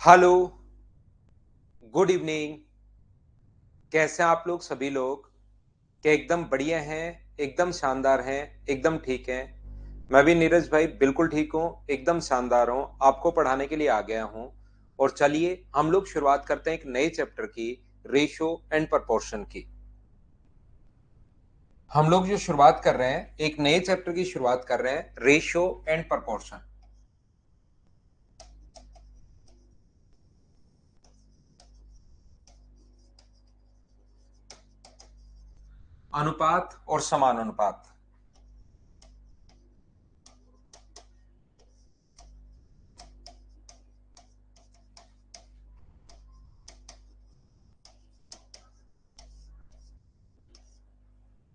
Hello, good evening. कैसे हैं आप लोग सभी लोग? क्या एकदम बढ़िया हैं, एकदम शानदार हैं, एकदम ठीक हैं? मैं भी नीरज भाई बिल्कुल ठीक हूँ, एकदम शानदार हूँ, आपको पढ़ाने के लिए आ गया हूँ। और चलिए हम लोग शुरुआत करते हैं एक नए चैप्टर की, रेशियो एंड प्रोपोर्शन की। हम लोग जो शुरुआत कर रहे हैं, एक नए चैप्टर की शुरुआत कर रहे हैं, रेशियो एंड प्रोपोर्शन। अनुपात और समानुपात।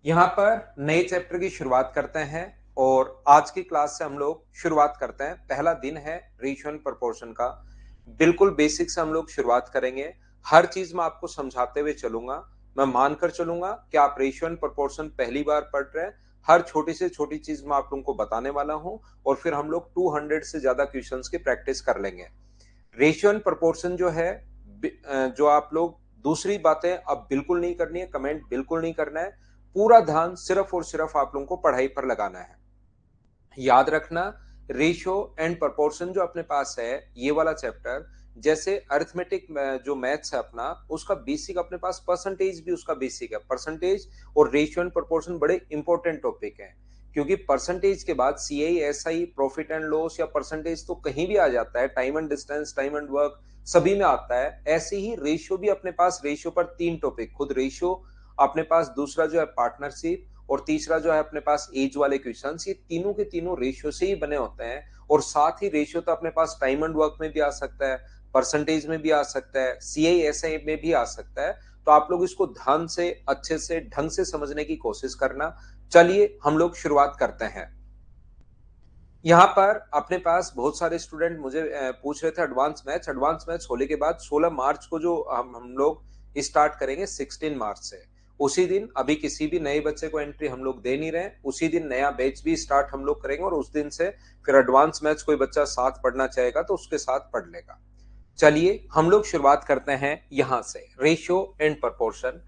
यहाँ पर नए चैप्टर की शुरुआत करते हैं और आज की क्लास से हम लोग शुरुआत करते हैं। पहला दिन है रेशियो एंड प्रोपोर्शन का। बिल्कुल बेसिक से हम लोग शुरुआत करेंगे। हर चीज मैं आपको समझाते हुए चलूंगा। मैं मानकर चलूंगा कि आप रेशियो एंड प्रोपोर्शन पहली बार पढ़ रहे हैं। हर छोटी से छोटी चीज मैं आप लोगों को बताने वाला हूं और फिर हम लोग 200 से ज्यादा क्वेश्चंस की प्रैक्टिस कर लेंगे। रेशियो एंड प्रोपोर्शन जो है, जो आप लोग दूसरी बातें अब बिल्कुल नहीं करनी है, कमेंट बिल्कुल नहीं करना है। पूरा ध्यान सिर्फ और सिर्फ आप लोगों को पढ़ाई पर लगाना है। याद रखना, रेशियो एंड प्रोपोर्शन जो अपने पास है, ये वाला चैप्टर, जैसे अरिथमेटिक जो मैथ्स है अपना, उसका बेसिक अपने पास परसेंटेज भी उसका बेसिक है। परसेंटेज और रेशियो एंड प्रोपोर्शन बड़े इंपॉर्टेंट टॉपिक हैं, क्योंकि परसेंटेज के बाद CI, SI, profit and loss या परसेंटेज तो कहीं भी आ जाता है। Time and distance, time and work सभी में आता है। ऐसे ही रेशियो भी अपने पास, रेशियो पर 3 टॉपिक, खुद रेशियो अपने पास, दूसरा जो है पार्टनरशिप, और तीसरा जो है अपने पास एज वाले क्वेश्चंस। ये तीनों के तीनों रेशियो से ही बने होते हैं। और साथ ही रेशियो तो अपने पास टाइम एंड वर्क में भी आ सकता है, परसेंटेज में भी आ सकता है, सीआई एसआई में भी आ सकता है। तो आप लोग इसको ध्यान से, अच्छे से, ढंग से समझने की कोशिश करना। चलिए हम लोग शुरुआत करते हैं। यहाँ पर अपने पास बहुत सारे स्टूडेंट मुझे पूछ रहे थे एडवांस मैथ्स होने के बाद 16 मार्च को जो हम लोग स्टार्ट करेंगे, 16 मार्च से। उसी दिन अभी किसी भी नए बच्चे को एंट्री हम लोग दे नहीं रहे, उसी दिन नया बैच भी स्टार्ट हम लोग करेंगे और उस दिन से फिर एडवांस मैथ्स कोई बच्चा साथ पढ़ना चाहेगा तो उसके साथ पढ़ लेगा। चलिए हम लोग शुरुआत करते हैं यहां से। रेशियो एंड प्रोपोर्शन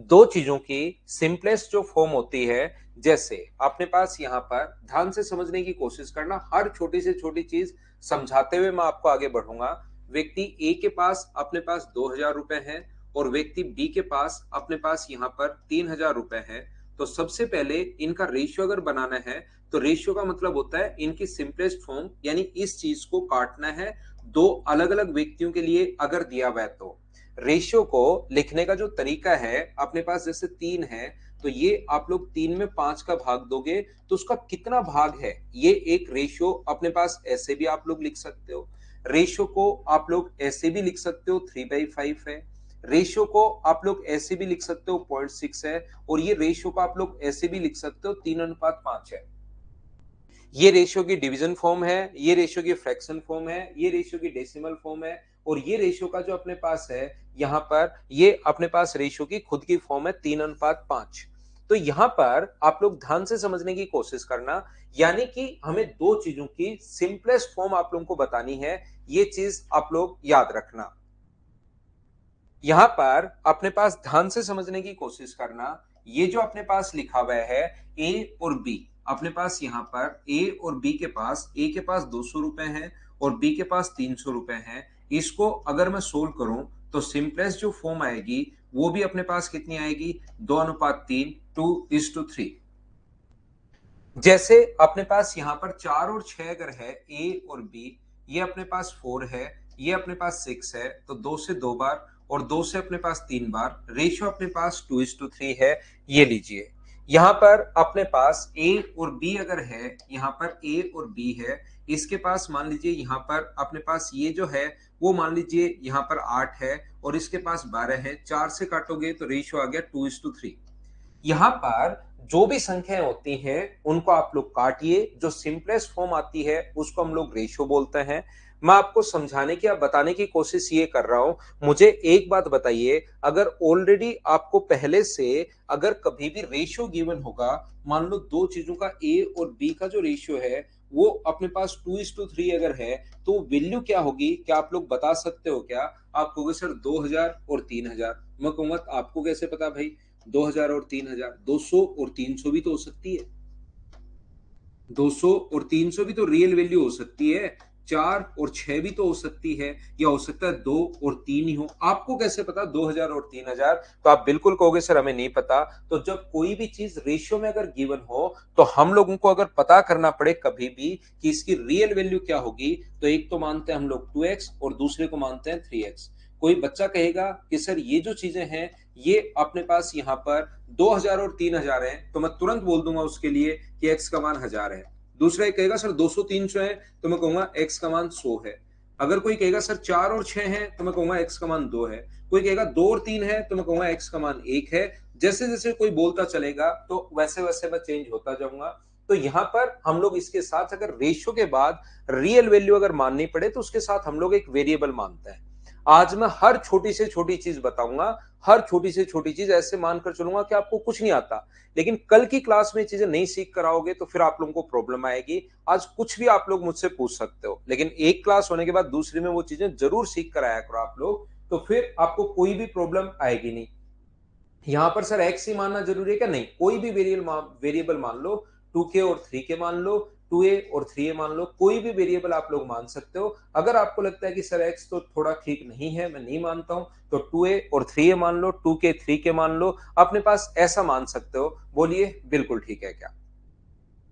दो चीजों की सिंपलेस्ट जो फॉर्म होती है, जैसे अपने पास यहां पर ध्यान से समझने की कोशिश करना, हर छोटी से छोटी चीज समझाते हुए मैं आपको आगे बढ़ूंगा। व्यक्ति ए के पास अपने पास 2000 रुपए हैं और व्यक्ति बी के पास अपने पास यहाँ पर 3000 रुपए हैं। तो सबसे पहले इनका रेशियो अगर बनाना है, तो रेशियो का मतलब होता है इनकी सिंपलेस्ट फॉर्म, यानी इस चीज को काटना है दो अलग अलग व्यक्तियों के लिए अगर दिया हुआ है। तो रेशियो को लिखने का जो तरीका है, अपने पास जैसे 3 है, तो ये आप लोग 3 में 5 का भाग दोगे तो उसका कितना भाग है, ये एक रेशियो अपने पास ऐसे भी आप लोग लिख सकते हो। रेशियो को आप लोग ऐसे भी लिख सकते हो, 3/5 है। रेशियो को आप लोग ऐसे भी लिख सकते हो, 0.6 है। और ये रेशियो को आप लोग ऐसे भी लिख सकते हो, 3:5 है। ये रेशियो की डिवीजन फॉर्म है, ये रेशियो की फ्रैक्शन फॉर्म है, ये रेशियो की डेसिमल फॉर्म है। और ये रेशियो का जो अपने पास है यहां पर, ये अपने पास रेशियो की खुद की फॉर्म है, 3:5। तो यहां पर आप लोग ध्यान से समझने की कोशिश करना, यानी कि हमें दो चीजों की सिंपलेस्ट फॉर्म आप लोगों को बतानी है। ये चीज आप लोग याद रखना। यहां पर अपने पास ध्यान से समझने की कोशिश करना। ये जो अपने पास लिखा हुआ है ए और बी, अपने पास यहां पर ए और बी के पास, ए के पास 200 रुपए हैं और बी के पास 300 रुपए हैं। इसको अगर मैं सोल्व करूं तो सिंपलेस्ट जो फॉर्म आएगी वो भी अपने पास कितनी आएगी, 2:3, 2:3। जैसे अपने पास यहाँ पर 4 और 6 अगर है, ए और बी, ये अपने पास 4 है, ये अपने पास 6 है, तो 2 से 2 बार और 2 से अपने पास 3 बार, रेशियो अपने पास 2:3 है। ये लीजिए, यहाँ पर अपने पास ए और बी अगर है, यहाँ पर ए और बी है, इसके पास मान लीजिए यहाँ पर अपने पास ये जो है वो मान लीजिए यहाँ पर 8 है और इसके पास 12 है। 4 से काटोगे तो रेशियो आ गया 2:3। यहाँ पर जो भी संख्याएं होती हैं उनको आप लोग काटिए, जो सिंपलेस्ट फॉर्म आती है उसको हम लोग रेशियो बोलते हैं। मैं आपको समझाने की या बताने की कोशिश ये कर रहा हूं। मुझे एक बात बताइए, अगर ऑलरेडी आपको पहले से अगर कभी भी रेशियो गिवन होगा, मान लो दो चीजों का, ए और बी का जो रेशियो है वो अपने पास 2:3 अगर है तो वैल्यू क्या होगी, क्या आप लोग बता सकते हो क्या? आप कहोगे सर 2000 और 3000। मैं कहूंगा आपको कैसे पता भाई 2000 और 3000? 200 और 300 भी तो हो सकती है, 200 और 300 भी तो रियल वैल्यू हो सकती है, 4 और 6 भी तो हो सकती है, या हो सकता है 2 और 3 ही हो। आपको कैसे पता 2000 और 3000? तो आप बिल्कुल कहोगे सर हमें नहीं पता। तो जब कोई भी चीज रेशियो में अगर गिवन हो तो हम लोगों को अगर पता करना पड़े कभी भी कि इसकी रियल वैल्यू क्या होगी, तो एक तो मानते हैं हम लोग 2x और दूसरे को मानते हैं 3x। कोई बच्चा कहेगा कि सर ये जो चीजें हैं ये अपने पास यहाँ पर 2000 और 3000 है, तो मैं तुरंत बोल दूंगा उसके लिए कि एक्स का मान 1000 है। दूसरा एक कहेगा सर 200 300 है, तो मैं कहूंगा एक्स का मान 100 है। अगर कोई कहेगा सर 4 और 6 है, तो मैं कहूंगा एक्स का मान 2 है। कोई कहेगा 2 और 3 है, तो मैं कहूंगा एक्स का मान 1 है। जैसे जैसे कोई बोलता चलेगा तो वैसे वैसे मैं चेंज होता जाऊंगा। तो यहां पर हम लोग इसके साथ अगर रेशियो के बाद रियल वैल्यू अगर माननी पड़े तो उसके साथ हम लोग एक वेरिएबल मानते हैं। आज मैं हर छोटी से छोटी चीज बताऊंगा, हर छोटी से छोटी चीज ऐसे मानकर चलूंगा कि आपको कुछ नहीं आता, लेकिन कल की क्लास में चीजें नहीं सीख कर आओगे तो फिर आप लोगों को प्रॉब्लम आएगी। आज कुछ भी आप लोग मुझसे पूछ सकते हो, लेकिन एक क्लास होने के बाद दूसरी में वो चीजें जरूर सीख कर आया करो आप लोग, तो फिर आपको कोई भी प्रॉब्लम आएगी नहीं। यहां पर सर एक्स ही मानना जरूरी है क्या? नहीं, कोई भी वेरिएबल मान लो, 2k और 3k मान लो, 2a और 3a मान लो, कोई भी वेरिएबल आप लोग मान सकते हो। अगर आपको लगता है कि सर एक्स तो थोड़ा ठीक नहीं है, मैं नहीं मानता हूं, तो 2a और 3a मान लो, 2k 3k मान लो, अपने पास ऐसा मान सकते हो। बोलिए बिल्कुल ठीक है क्या?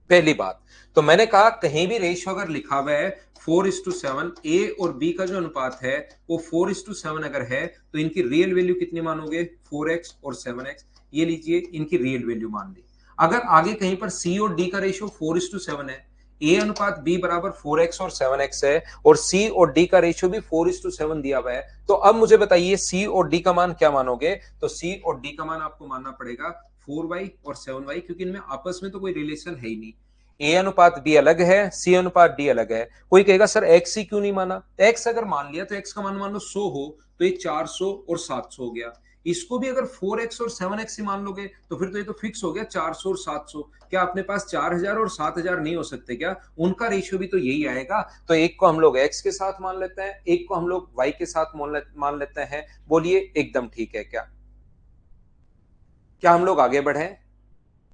पहली बात तो मैंने कहा कहीं भी रेशियो अगर लिखा हुआ है 4:7, ए और बी का जो अनुपात है वो 4:7 अगर है, तो इनकी रियल वैल्यू कितनी मानोगे? 4x और 7x। ये लीजिए इनकी रियल वैल्यू मान ली। अगर आगे कहीं पर सी और डी का रेशियो 4:7 है, ए अनुपात बी बराबर 4x और 7x है, और सी और डी का रेशियो भी 4:7 दिया हुआ है, तो अब मुझे बताइए सी और डी का मान क्या मानोगे? तो सी और डी का मान आपको मानना पड़ेगा 4y और 7y, क्योंकि इनमें आपस में तो कोई रिलेशन है ही नहीं। ए अनुपात बी अलग है, सी अनुपात डी अलग है। कोई कहेगा सर एक्स ही क्यों नहीं माना? एक्स अगर मान लिया तो एक्स का मान मान लो 100 हो, तो ये 400 और 700 हो गया। इसको भी अगर 4x और 7x ही मान लोगे तो फिर तो ये तो फिक्स हो गया 400 और 700। क्या अपने पास 4000 और 7000 नहीं हो सकते क्या? उनका रेशियो भी तो यही आएगा। तो एक को हम लोग x के साथ मान लेते हैं, एक को हम लोग y के साथ मान लेते हैं। बोलिए एकदम ठीक है क्या? क्या हम लोग आगे बढ़े?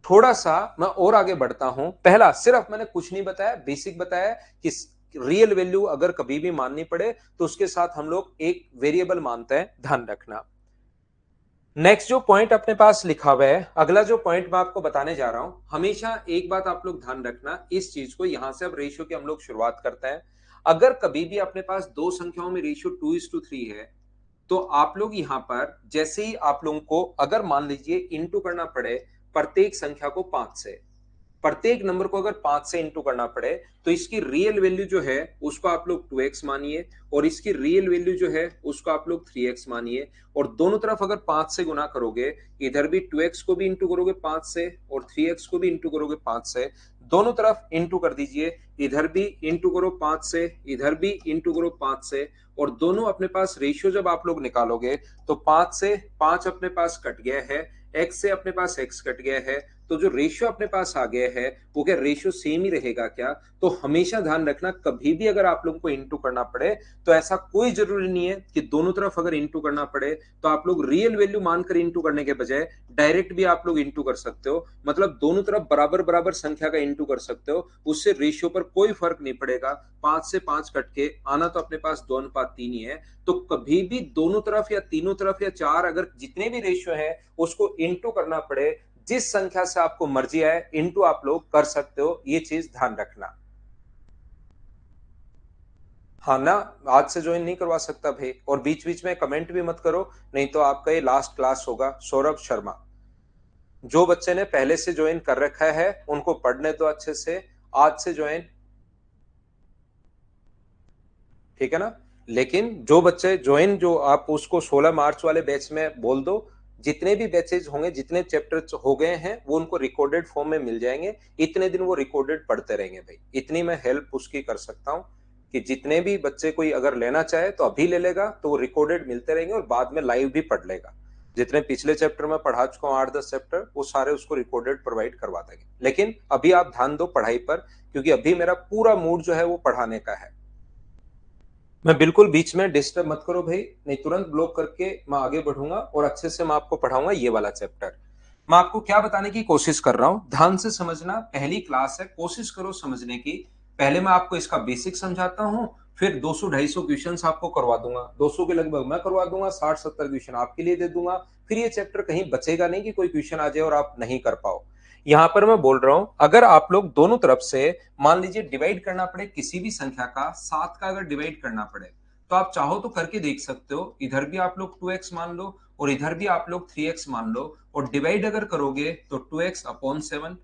थोड़ा सा मैं और आगे बढ़ता हूं। पहला सिर्फ मैंने कुछ नहीं बताया, बेसिक बताया कि रियल वैल्यू अगर कभी भी माननी पड़े तो उसके साथ हम लोग एक वेरिएबल मानते हैं, ध्यान रखना। नेक्स्ट जो पॉइंट अपने पास लिखा हुआ है, अगला जो पॉइंट मैं आपको बताने जा रहा हूं, हमेशा एक बात आप लोग ध्यान रखना इस चीज को। यहां से अब रेशियो की हम लोग शुरुआत करते हैं। अगर कभी भी अपने पास दो संख्याओं में रेशियो 2:3 है, तो आप लोग यहां पर जैसे ही आप लोगों को अगर मान लीजिए इंटू करना पड़े प्रत्येक संख्या को 5 से, प्रत्येक नंबर को अगर 5 से इंटू करना पड़े, तो इसकी रियल वैल्यू जो है उसको आप लोग 2x मानिए, और इसकी रियल वैल्यू जो है उसको आप लोग 3x मानिए। और दोनों तरफ अगर 5 से गुना करोगे, इधर भी 2x को भी इंटू करोगे 5 से और 3x को भी इंटू करोगे 5 से, दोनों तरफ इंटू कर दीजिए। इधर भी इंटू करो 5 से, इधर भी इंटू करो 5 से, और दोनों अपने पास रेशियो जब आप लोग निकालोगे तो 5 से 5 अपने पास कट गया है, x से अपने पास x कट गया है, तो जो रेशियो अपने पास आ गया है वो क्या रेशियो सेम ही रहेगा क्या? तो हमेशा ध्यान रखना कभी भी अगर आप लोगों को इंटू करना पड़े तो ऐसा कोई जरूरी नहीं है कि दोनों तरफ अगर इंटू करना पड़े तो आप लोग रियल वैल्यू मानकर इंटू करने के बजाय डायरेक्ट भी आप लोग इंटू कर सकते हो। मतलब दोनों तरफ बराबर बराबर संख्या का इंटू कर सकते हो, उससे रेशियो पर कोई फर्क नहीं पड़ेगा। 5 से 5 कट के आना तो अपने पास 2:3 ही है। तो कभी भी दोनों तरफ या तीनों तरफ या चार, अगर जितने भी रेशियो है उसको इंटू करना पड़े, जिस संख्या से आपको मर्जी आए इंटू आप लोग कर सकते हो, ये चीज ध्यान रखना। हाँ ना, आज से ज्वाइन नहीं करवा सकता भाई, और बीच बीच में कमेंट भी मत करो, नहीं तो आपका ये लास्ट क्लास होगा। सौरभ शर्मा, जो बच्चे ने पहले से ज्वाइन कर रखा है उनको पढ़ने दो अच्छे से, आज से ज्वाइन, ठीक है ना? लेकिन जो बच्चे ज्वाइन, जो आप उसको 16 मार्च वाले बैच में बोल दो, जितने भी बैचेज होंगे, जितने चैप्टर हो गए हैं वो उनको रिकॉर्डेड फॉर्म में मिल जाएंगे। इतने दिन वो रिकॉर्डेड पढ़ते रहेंगे भाई, इतनी मैं हेल्प उसकी कर सकता हूँ कि जितने भी बच्चे कोई अगर लेना चाहे तो अभी ले लेगा, तो वो रिकॉर्डेड मिलते रहेंगे और बाद में लाइव भी पढ़ लेगा। जितने पिछले चैप्टर में पढ़ा चुका हूँ 8-10 चैप्टर, वो सारे उसको रिकॉर्डेड प्रोवाइड करवा देंगे। लेकिन अभी आप ध्यान दो पढ़ाई पर, क्योंकि अभी मेरा पूरा मूड जो है वो पढ़ाने का है। मैं बिल्कुल बीच में डिस्टर्ब मत करो भाई, नहीं तुरंत ब्लॉक करके मैं आगे बढ़ूंगा और अच्छे से मैं आपको पढ़ाऊंगा ये वाला चैप्टर। मैं आपको क्या बताने की कोशिश कर रहा हूं, ध्यान से समझना, पहली क्लास है, कोशिश करो समझने की। पहले मैं आपको इसका बेसिक समझाता हूं, फिर 200-250 क्वेश्चंस आपको करवा दूंगा, 200 के लगभग मैं करवा दूंगा, 60-70 क्वेश्चन आपके लिए दे दूंगा। फिर ये चैप्टर कहीं बचेगा नहीं कि कोई क्वेश्चन आ जाए और आप नहीं कर पाओ। यहां पर मैं बोल रहा हूं, अगर आप लोग दोनों तरफ से मान लीजिए डिवाइड करना पड़े किसी भी संख्या का, 7 का अगर डिवाइड करना पड़े तो आप चाहो तो करके देख सकते हो। इधर भी आप लोग 2x मान लो और इधर भी आप लोग 3x मान लो, और डिवाइड अगर करोगे तो 2x अपॉन 7,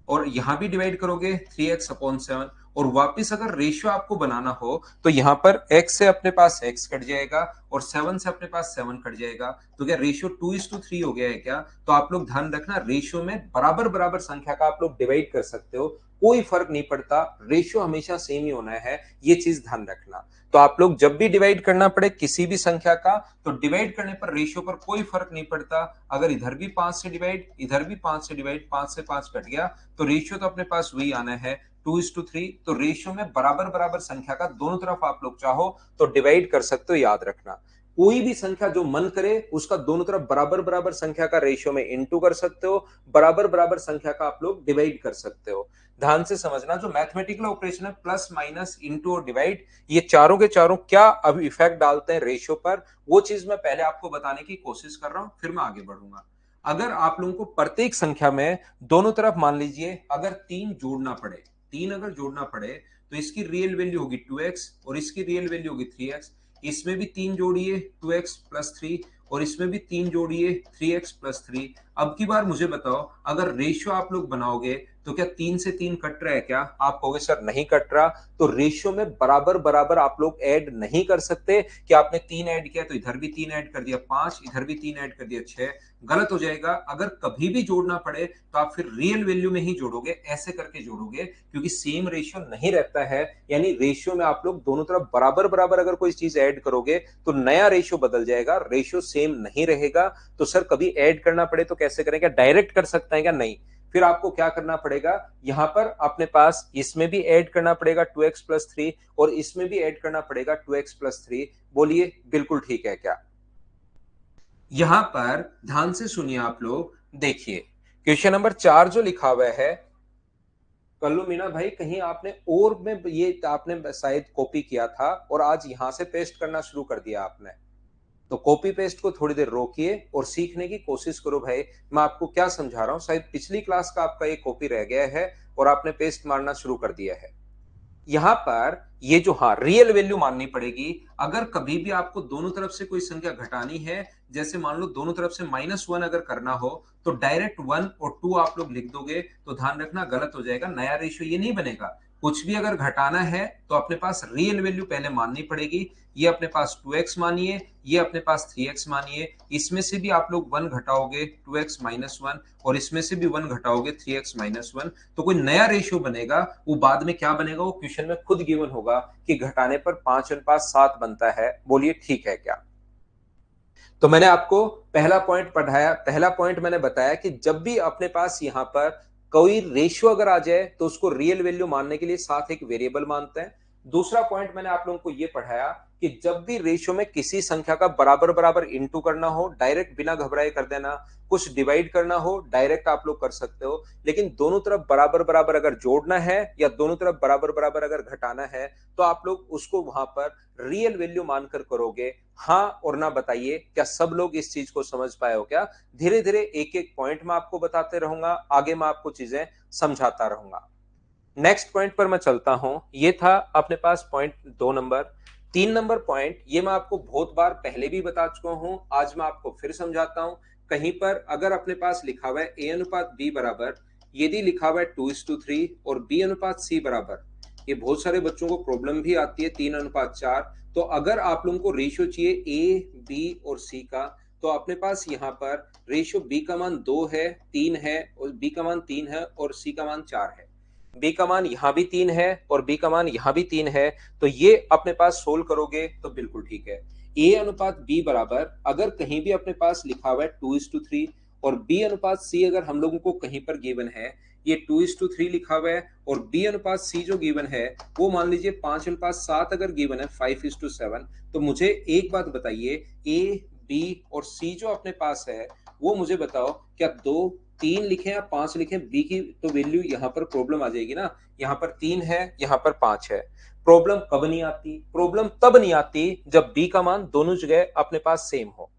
और यहां भी डिवाइड करोगे 3x अपॉन 7, और वापिस अगर रेशियो आपको बनाना हो तो यहां पर x से अपने पास x कट जाएगा और 7 से अपने पास 7 कट जाएगा। तो क्या रेशियो 2:3 हो गया है क्या? तो आप लोग ध्यान रखना, रेशियो में बराबर बराबर संख्या का आप लोग डिवाइड कर सकते हो, कोई फर्क नहीं पड़ता, रेशियो हमेशा सेम ही होना है, ये चीज ध्यान रखना। तो आप लोग जब भी डिवाइड करना पड़े किसी भी संख्या का, तो डिवाइड करने पर रेशियो पर कोई फर्क नहीं पड़ता। अगर इधर भी 5 से डिवाइड, इधर भी 5 से डिवाइड, 5 से 5 कट गया, तो रेशियो तो अपने पास वही आना है 2:3। तो रेशियो में बराबर बराबर संख्या का दोनों तरफ आप लोग चाहो तो डिवाइड कर सकते हो, याद रखना। कोई भी संख्या जो मन करे उसका दोनों तरफ बराबर बराबर संख्या का रेशियो में इनटू कर सकते हो, बराबर बराबर संख्या का आप लोग डिवाइड कर सकते हो। ध्यान से समझना, जो मैथमेटिकल ऑपरेशन है प्लस माइनस इनटू और डिवाइड, ये चारों के चारों क्या अब इफेक्ट डालते हैं रेशियो पर, वो चीज मैं पहले आपको बताने की कोशिश कर रहा हूं, फिर मैं आगे बढ़ूंगा। अगर आप लोगों को प्रत्येक संख्या में दोनों तरफ मान लीजिए अगर 3 जोड़ना पड़े, 3 अगर जोड़ना पड़े तो इसकी रियल वैल्यू होगी 2x और इसकी रियल वैल्यू होगी 3x। इसमें भी 3 जोड़िए 2x प्लस 3, और इसमें भी 3 जोड़िए 3x प्लस 3। अब की बार मुझे बताओ, अगर रेशियो आप लोग बनाओगे तो क्या 3 से 3 कट रहा है क्या? आप कहोगे सर नहीं कट रहा। तो रेशियो में बराबर बराबर आप लोग ऐड नहीं कर सकते कि आपने 3 ऐड किया तो इधर भी 3 ऐड कर दिया 5, इधर भी 3 ऐड कर दिया 6, गलत हो जाएगा। अगर कभी भी जोड़ना पड़े तो आप फिर रियल वैल्यू में ही जोड़ोगे, ऐसे करके जोड़ोगे, क्योंकि सेम रेशियो नहीं रहता है। यानी रेशियो में आप लोग दोनों तरफ बराबर बराबर अगर कोई चीज ऐड करोगे तो नया रेशियो बदल जाएगा, रेशियो सेम नहीं रहेगा। तो सर कभी ऐड करना पड़े तो कैसे करें, क्या डायरेक्ट कर सकते हैं क्या? नहीं, फिर आपको क्या करना पड़ेगा, यहां पर अपने पास इसमें भी ऐड करना पड़ेगा 2x प्लस 3 और इसमें भी ऐड करना पड़ेगा 2x प्लस 3। बोलिए बिल्कुल ठीक है क्या? यहां पर ध्यान से सुनिए आप लोग, देखिए क्वेश्चन नंबर 4 जो लिखा हुआ है, कल्लू मीना भाई कहीं आपने और में ये आपने शायद कॉपी किया था और आज यहां से पेस्ट करना शुरू कर दिया आपने। तो कॉपी पेस्ट को थोड़ी देर रोकिए और सीखने की कोशिश करो भाई। मैं आपको क्या समझा रहा हूं, शायद पिछली क्लास का आपका ये कॉपी रह गया है और आपने पेस्ट मारना शुरू कर दिया है। यहां पर ये जो हाँ रियल वैल्यू माननी पड़ेगी। अगर कभी भी आपको दोनों तरफ से कोई संख्या घटानी है, जैसे मान लो दोनों तरफ से -1 अगर करना हो, तो डायरेक्ट 1 और 2 आप लोग लिख दोगे, तो ध्यान रखना गलत हो जाएगा, नया रेशियो ये नहीं बनेगा। कुछ भी अगर घटाना है तो अपने पास रियल वैल्यू पहले माननी पड़ेगी। ये अपने पास 2x मानिए, ये अपने पास 3x मानिए, इसमें से भी आप लोग 1 घटाओगे 2x माइनस 1, और इसमें से भी 1 घटाओगे 3x माइनस 1, तो कोई नया रेशियो बनेगा। वो बाद में क्या बनेगा वो क्वेश्चन में खुद गिवन होगा कि घटाने पर 5:7 बनता है। बोलिए ठीक है क्या? तो मैंने आपको पहला पॉइंट पढ़ाया, पहला पॉइंट मैंने बताया कि जब भी अपने पास यहां पर कोई रेशियो अगर आ जाए तो उसको रियल वैल्यू मानने के लिए साथ एक वेरिएबल मानते हैं। दूसरा पॉइंट मैंने आप लोगों को यह पढ़ाया कि जब भी रेशियो में किसी संख्या का बराबर बराबर इंटू करना हो, डायरेक्ट बिना घबराए कर देना। कुछ डिवाइड करना हो डायरेक्ट आप लोग कर सकते हो, लेकिन दोनों तरफ बराबर बराबर अगर जोड़ना है या दोनों तरफ बराबर बराबर अगर घटाना है तो आप लोग उसको वहां पर रियल वैल्यू मानकर करोगे। हाँ और ना बताइए, क्या सब लोग इस चीज को समझ पाए हो क्या? धीरे धीरे एक एक पॉइंट में आपको बताते रहूंगा, आगे मैं आपको चीजें समझाता रहूंगा। नेक्स्ट पॉइंट पर मैं चलता हूं। ये था अपने पास पॉइंट 2 नंबर। 3 नंबर पॉइंट ये मैं आपको बहुत बार पहले भी बता चुका हूं, आज मैं आपको फिर समझाता हूं। कहीं पर अगर अपने पास लिखा हुआ है a अनुपात b बराबर, यदि लिखा हुआ है 2:3 और b अनुपात c बराबर, ये बहुत सारे बच्चों को प्रॉब्लम भी आती है 3:4। तो अगर आप लोगों को रेशियो चाहिए a b और c का, तो अपने पास यहाँ पर रेशियो b का मान 2 है, 3 है, और b का मान 3 है और c का मान 4 है। b का मान यहां भी 3 है और b का मान यहां भी 3 है। तो ये अपने पास सोल्व करोगे तो बिल्कुल ठीक है। a अनुपात b बराबर अगर कहीं भी अपने पास लिखा हुआ है 2:3 और b अनुपात c अगर हम लोगों को कहीं पर गिवन है, ये 2:3 लिखा हुआ है, और B अनुपात C जो गिवन है वो मान लीजिए 5:7 अगर गिवन है 5:7, तो मुझे एक बात बताइए, A, B और C जो अपने पास है वो मुझे बताओ क्या 2, 3 लिखें या 5 लिखें। B की तो वैल्यू यहाँ पर प्रॉब्लम आ जाएगी ना, यहाँ पर 3 है, यहाँ पर 5 है। प्रॉब्लम कब नहीं आती? प्रॉब्लम तब नहीं आती जब B का मान दोनों जगह अपने पास सेम हो।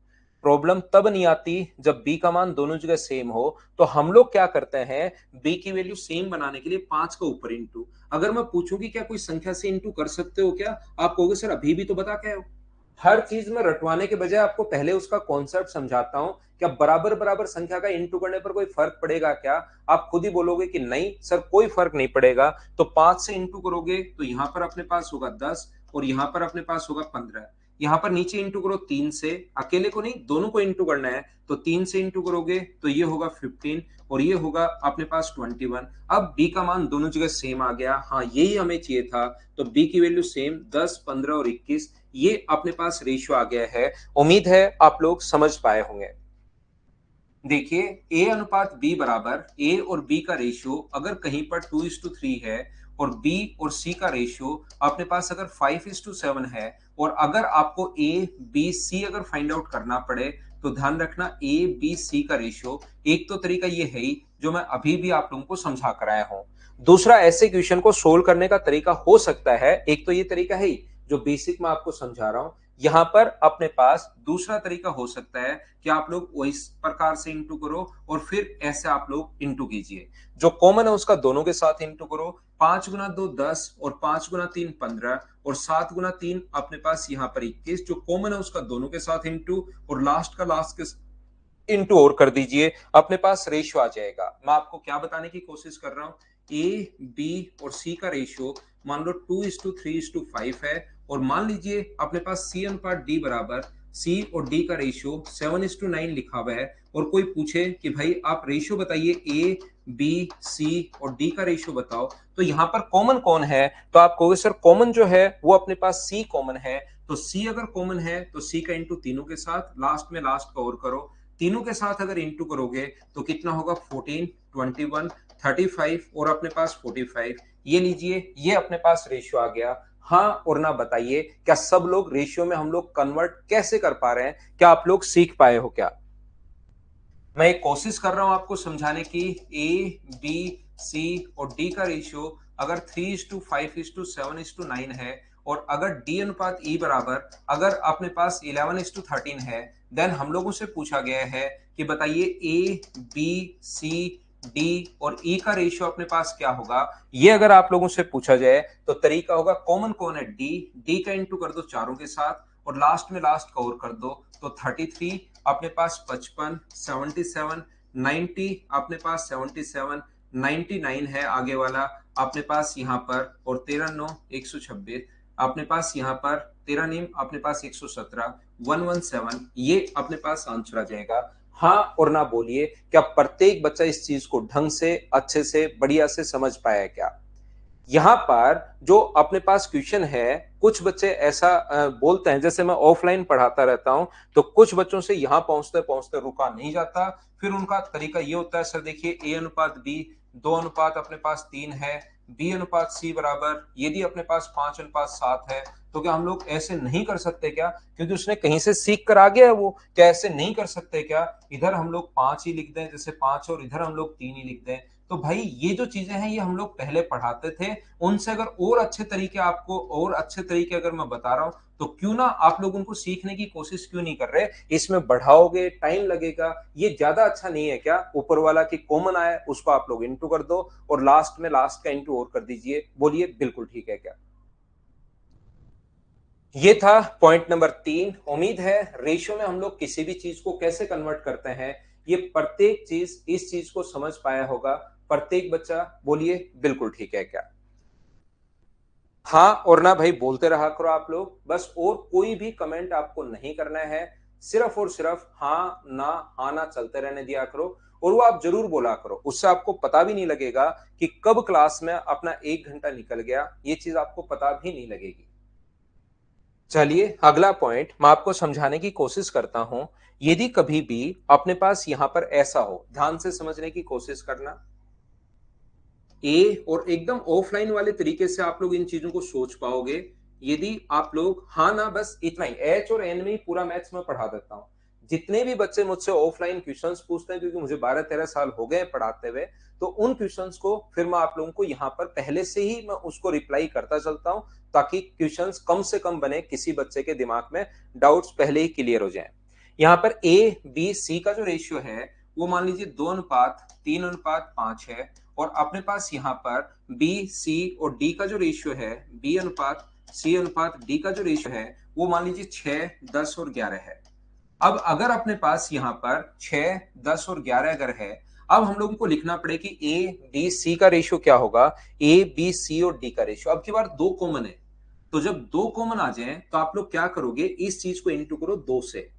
प्रॉब्लम तब नहीं आती जब B का मान दोनों जगह सेम हो। तो हम लोग क्या करते हैं, B की वैल्यू सेम बनाने के लिए 5 का ऊपर इंटू। अगर मैं पूछूं कि क्या कोई संख्या से इंटू कर सकते हो क्या, आप कहोगे सर अभी भी तो बता के आए हो। हर चीज में रटवाने के बजाय आपको पहले उसका कॉन्सेप्ट समझाता हूं। क्या बराबर बराबर संख्या का इंटू करने पर कोई फर्क पड़ेगा क्या? आप खुद ही बोलोगे कि नहीं सर कोई फर्क नहीं पड़ेगा। तो 5 से इंटू करोगे तो यहां पर अपने पास होगा 10 और यहां पर अपने पास होगा 15। यहां पर नीचे इंटू करो 3 से, अकेले को नहीं दोनों को इंटू करना है। तो 3 से इंटू करोगे तो ये होगा 15 और ये होगा अपने पास 21। अब B का मान दोनों जगह सेम आ गया, हाँ यही हमें चाहिए था। तो B की वैल्यू सेम 10, 15 और 21, ये अपने पास रेशियो आ गया है। उम्मीद है आप लोग समझ पाए होंगे। देखिए A अनुपात B बराबर A और B का रेशियो अगर कहीं पर 2:3 है और B और C का रेशियो अपने पास अगर 5:7 है, और अगर आपको A, B, C अगर फाइंड आउट करना पड़े तो ध्यान रखना A, B, C का रेशियो, एक तो तरीका ये है ही जो मैं अभी भी आप लोगों को समझा कर आया हूं। दूसरा ऐसे क्वेश्चन को सोल्व करने का तरीका हो सकता है, एक तो ये तरीका है ही जो बेसिक में आपको समझा रहा हूं। यहां पर अपने पास दूसरा तरीका हो सकता है कि आप लोग इस प्रकार से इंटू करो और फिर ऐसे आप लोग इंटू कीजिए। जो कॉमन है उसका दोनों के साथ इंटू करो। 5 गुना 2 10 और 5 गुना 3 15 और 7 गुना 3 अपने पास यहाँ पर 21। जो कॉमन है उसका दोनों के साथ इंटू और लास्ट का लास्ट के इंटू और कर दीजिए, अपने पास रेशियो आ जाएगा। मैं आपको क्या बताने की कोशिश कर रहा हूं, ए, बी और सी का रेशियो मान लो 2:3:5 है, और मान लीजिए अपने पास सी अनुपात डी बराबर सी और डी का रेशियो 7:9 लिखा हुआ है। और कोई पूछे कि भाई आप रेशियो बताइए ए, बी, सी और डी का रेशियो बताओ, तो यहां पर कॉमन कौन है? तो आप कहोगे सर कॉमन जो है वो अपने पास सी कॉमन है। तो सी अगर कॉमन है तो सी का इंटू तीनों के साथ, लास्ट में लास्ट का और करो। तीनों के साथ अगर इंटू करोगे तो कितना होगा, 14, 21, 35 और अपने पास 45। ये लीजिए, ये अपने पास रेशियो आ गया। हाँ और ना बताइए, क्या सब लोग रेशियो में हम लोग कन्वर्ट कैसे कर पा रहे हैं? क्या आप लोग सीख पाए हो क्या? मैं एक कोशिश कर रहा हूं आपको समझाने की। ए, बी, सी और डी का रेशियो अगर 3:5:7:9 है, और अगर डी अनुपात ई बराबर अगर अपने पास 11:13 है, देन हम लोगों से पूछा गया है कि बताइए ए, बी, सी, डी और ई का रेशियो अपने पास क्या होगा। ये अगर आप लोगों से पूछा जाए तो तरीका होगा, कॉमन कौन है, डी, डी का इंटू कर दो चारों के साथ और लास्ट में लास्ट का और कर दो। तो 33 अपने पास 55, 77, 90 अपने पास 77, 99 है आगे वाला अपने पास यहाँ पर, और 13 9 126 अपने पास यहाँ पर, 13 नीम अपने पास 117, 117, ये अपने पास आंसर आ जाएगा। हाँ और ना बोलिए, क्या प्रत्येक बच्चा इस चीज को ढंग से अच्छे से बढ़िया से समझ पाया क्या? यहाँ पर जो अपने पास क्वेश्चन है, कुछ बच्चे ऐसा बोलते हैं, जैसे मैं ऑफलाइन पढ़ाता रहता हूं तो कुछ बच्चों से यहाँ पहुंचते पहुंचते रुका नहीं जाता। फिर उनका तरीका ये होता है, सर देखिए ए अनुपात बी 2 अनुपात अपने पास 3 है, बी अनुपात सी बराबर यदि अपने पास 5:7 है, तो क्या हम लोग ऐसे नहीं कर सकते क्या? क्योंकि उसने कहीं से सीख कर आ गया है वो, क्या ऐसे नहीं कर सकते क्या? इधर हम लोग 5 ही लिख दें जैसे 5, और इधर हम लोग 3 ही लिख दें। तो भाई ये जो चीजें हैं ये हम लोग पहले पढ़ाते थे, उनसे अगर और अच्छे तरीके आपको और अच्छे तरीके अगर मैं बता रहा हूं तो क्यों ना आप लोग उनको सीखने की कोशिश क्यों नहीं कर रहे? इसमें बढ़ाओगे टाइम लगेगा, ये ज्यादा अच्छा नहीं है क्या? ऊपर वाला की कॉमन आया उसको आप लोग इंटू कर दो और लास्ट में लास्ट का इंटू और कर दीजिए। बोलिए बिल्कुल ठीक है क्या? ये था पॉइंट नंबर 3। उम्मीद है रेशियो में हम लोग किसी भी चीज को कैसे कन्वर्ट करते हैं, ये प्रत्येक चीज इस चीज को समझ पाया होगा प्रत्येक बच्चा। बोलिए बिल्कुल ठीक है क्या? हाँ और ना भाई बोलते रहा करो आप लोग, बस और कोई भी कमेंट आपको नहीं करना है, सिर्फ और सिर्फ हाँ ना चलते रहने दिया करो। और वो आप जरूर बोला करो, उससे आपको पता भी नहीं लगेगा कि कब क्लास में अपना 1 घंटा निकल गया, ये चीज आपको पता भी नहीं लगेगी। चलिए अगला पॉइंट मैं आपको समझाने की कोशिश करता हूं। यदि कभी भी अपने पास यहां पर ऐसा हो, ध्यान से समझने की कोशिश करना। ए, और एकदम ऑफलाइन वाले तरीके से आप लोग इन चीजों को सोच पाओगे यदि आप लोग हाँ ना बस इतना ही एच और एन में ही पूरा मैथ्स में पढ़ा देता हूँ। जितने भी बच्चे मुझसे ऑफलाइन क्वेश्चंस पूछते हैं, क्योंकि मुझे 12-13 साल हो गए पढ़ाते हुए, तो उन क्वेश्चंस को फिर मैं आप लोगों को यहाँ पर पहले से ही मैं उसको रिप्लाई करता चलता हूँ, ताकि क्वेश्चंस कम से कम बने, किसी बच्चे के दिमाग में डाउट्स पहले ही क्लियर हो जाए। यहाँ पर ए बी सी का जो रेशियो है वो मान लीजिए 2:3:5 है, और अपने पास यहाँ पर बी सी और डी का जो रेशियो है, B/C/D का जो रेशियो है वो मान लीजिए 6, 10 और 11 है। अब अगर अपने पास यहाँ पर 6, 10 और 11 अगर है, अब हम लोगों को लिखना पड़े कि ए बी सी का रेशियो क्या होगा, ए बी सी और डी का रेशियो। अब की बार दो कॉमन है, तो जब दो कॉमन आ जाए तो आप लोग क्या करोगे, इस चीज को इंटू करो 2 से,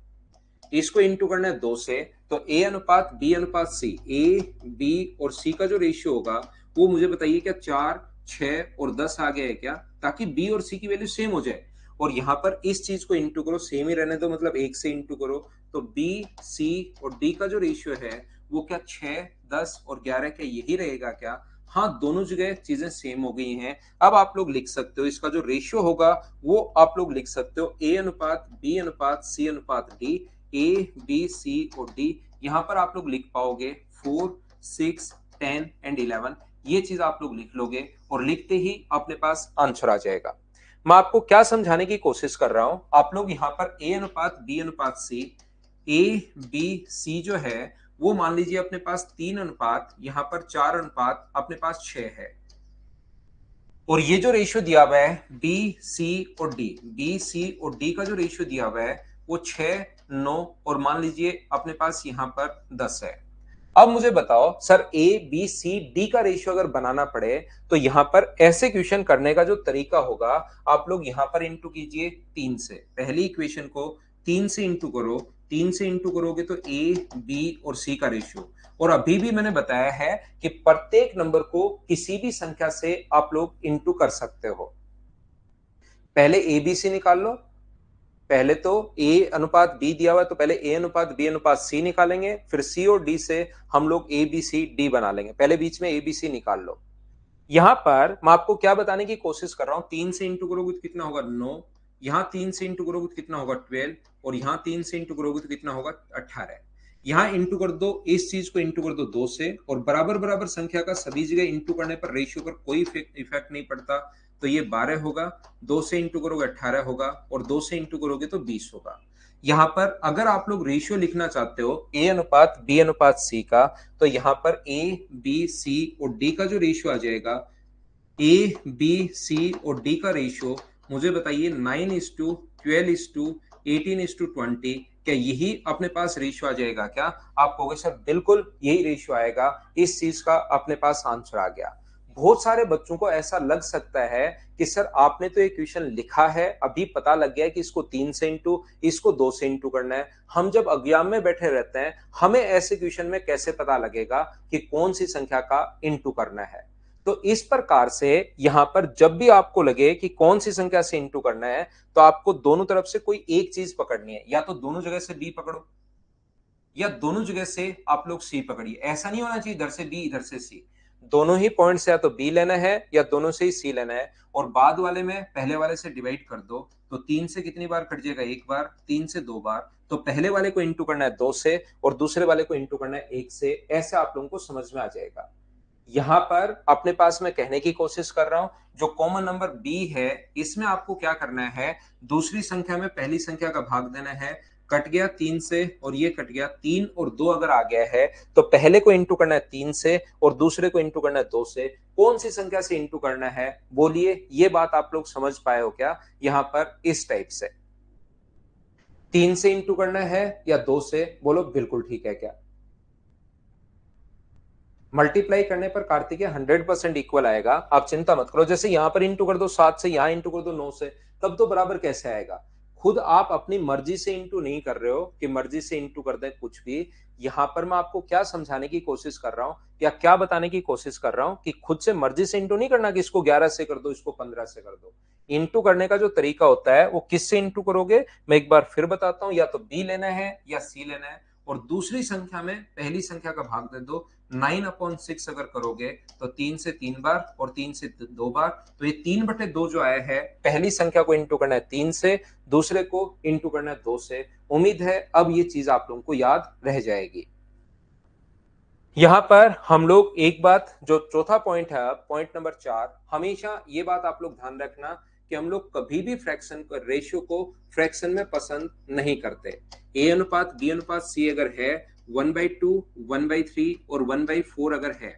इसको इंटू करना है 2 से, तो A/B/C, ए बी और सी का जो रेशियो होगा वो मुझे बताइए क्या 4, 6 और 10 आ गया है क्या, ताकि बी और सी की वैल्यू सेम हो जाए। और यहां पर इस चीज को इंटू करो, सेम ही रहने दो, मतलब 1 से इंटू करो, तो बी सी और डी का जो रेशियो है वो क्या 6, 10 और 11 क्या यही रहेगा क्या? हाँ, दोनों जगह चीजें सेम हो गई हैं। अब आप लोग लिख सकते हो इसका जो रेशियो होगा वो आप लोग लिख सकते हो A/B/C/D, ए बी सी और डी। यहां पर आप लोग लिख पाओगे 4, 6, 10 एंड 11, ये चीज आप लोग लिख लोगे और लिखते ही अपने पास आंसर आ जाएगा। मैं आपको क्या समझाने की कोशिश कर रहा हूं, आप लोग यहां पर A/B/C, ए बी सी जो है वो मान लीजिए अपने पास 3 अनुपात, यहां पर 4 अनुपात, अपने पास 6 है। और ये जो रेशियो दिया हुआ है बी सी और डी का जो रेशियो दिया हुआ है वो 6, 9 और मान लीजिए अपने पास यहां पर 10 है। अब मुझे बताओ sir, A B C D का रेशियो अगर बनाना पड़े तो यहां पर ऐसे क्वेश्चन करने का जो तरीका होगा, आप लोग यहां पर इंटू कीजिए 3 से, पहली इक्वेशन को 3 से इंटू करो, 3 से इंटू करोगे तो ए बी और सी का रेशियो। और अभी भी मैंने बताया है कि प्रत्येक नंबर को किसी भी संख्या से आप लोग इंटू कर सकते हो। पहले ए बी सी निकाल लो, पहले तो A/B दिया हुआ है तो पहले A/B/C निकालेंगे, फिर C और D से हम लोग ABCD बना लेंगे। पहले बीच में ABC निकाल लो। यहां पर मैं आपको क्या बताने की कोशिश कर रहा हूं, 3 से इंटू करोगे तो कितना होगा 9, यहां 3 से इंटू करोगे तो कितना होगा 12, और यहां 3 से इंटू करोगे तो कितना होगा 18। यहां इंटू कर दो, इस चीज को इंटू कर दो 2 से, और बराबर बराबर संख्या का सभी जगह इंटू करने पर रेशियो पर कोई इफेक्ट नहीं पड़ता, तो ये 12 होगा, 2 से इंटू करोगे 18 होगा, और 2 से इंटू करोगे तो 20 होगा। यहां पर अगर आप लोग रेशियो लिखना चाहते हो A/B/C का, तो यहां पर A, B, C और D का जो रेशियो आ जाएगा, ए बी सी और डी का रेशियो मुझे बताइए 9:12:18:20, क्या यही अपने पास रेशियो आ जाएगा क्या? आप कहोगे सर बिल्कुल यही रेशियो आएगा, इस चीज का अपने पास आंसर आ गया। बहुत सारे बच्चों को ऐसा लग सकता है कि सर आपने तो एक क्वेश्चन लिखा है, अभी पता लग गया कि इसको 3 से इंटू, इसको 2 से इंटू करना है। हम जब एग्जाम में बैठे रहते हैं, हमें ऐसे क्वेश्चन में कैसे पता लगेगा कि कौन सी संख्या का इंटू करना है? तो इस प्रकार से यहां पर जब भी आपको लगे कि कौन सी संख्या से इंटू करना है, तो आपको दोनों तरफ से कोई एक चीज पकड़नी है, या तो दोनों जगह से बी पकड़ो, या दोनों जगह से आप लोग सी पकड़िए। ऐसा नहीं होना चाहिए इधर से बी इधर से सी, दोनों ही पॉइंट से या तो बी लेना है या दोनों से ही सी लेना है। और बाद वाले में पहले वाले से डिवाइड कर दो, तो 3 से कितनी बार कट जाएगा, एक बार, 3 से 2 बार, तो पहले वाले को इंटू करना है 2 से और दूसरे वाले को इंटू करना है 1 से। ऐसे आप लोगों को समझ में आ जाएगा। यहां पर अपने पास मैं कहने की कोशिश कर रहा हूं, जो कॉमन नंबर बी है इसमें आपको क्या करना है, दूसरी संख्या में पहली संख्या का भाग देना है। कट गया 3 से और ये कट गया, 3 और 2 अगर आ गया है तो पहले को इंटू करना है 3 से और दूसरे को इंटू करना है 2 से। कौन सी संख्या से इंटू करना है बोलिए, ये बात आप लोग समझ पाए हो क्या? यहां पर इस टाइप से 3 से इंटू करना है या 2 से, बोलो बिल्कुल ठीक है क्या? मल्टीप्लाई करने पर कार्तिकेय 100% इक्वल आएगा, आप चिंता मत करो। जैसे यहां पर इंटू कर दो 7 से, यहां इंटू कर दो 9 से, तब तो बराबर कैसे आएगा? खुद आप अपनी मर्जी से इंटू नहीं कर रहे हो कि मर्जी से इंटू कर दे कुछ भी। यहां पर मैं आपको क्या समझाने की कोशिश कर रहा हूं या क्या बताने की कोशिश कर रहा हूं कि खुद से मर्जी से इंटू नहीं करना कि इसको 11 से कर दो, इसको 15 से कर दो। इंटू करने का जो तरीका होता है वो किससे इंटू करोगे, मैं एक बार फिर बताता हूं, या तो बी लेना है या सी लेना है, और दूसरी संख्या में पहली संख्या का भाग दे दो, 9/6 अगर करोगे तो 3 से 3 बार और 3 से 2 बार, तो ये 3/2 जो आया है, पहली संख्या को इंटू करना है 3 से, दूसरे को इंटू करना है 2 से। उम्मीद है अब ये चीज आप लोगों को याद रह जाएगी। यहां पर हम लोग एक बात, जो चौथा पॉइंट है, पॉइंट नंबर 4, हमेशा ये बात आप लोग ध्यान रखना कि हम लोग कभी भी फ्रैक्शन को, रेशियो को फ्रैक्शन में पसंद नहीं करते। ए अनुपात बी अनुपात सी अगर है, 1/2, 1/3 और 1/4 अगर है,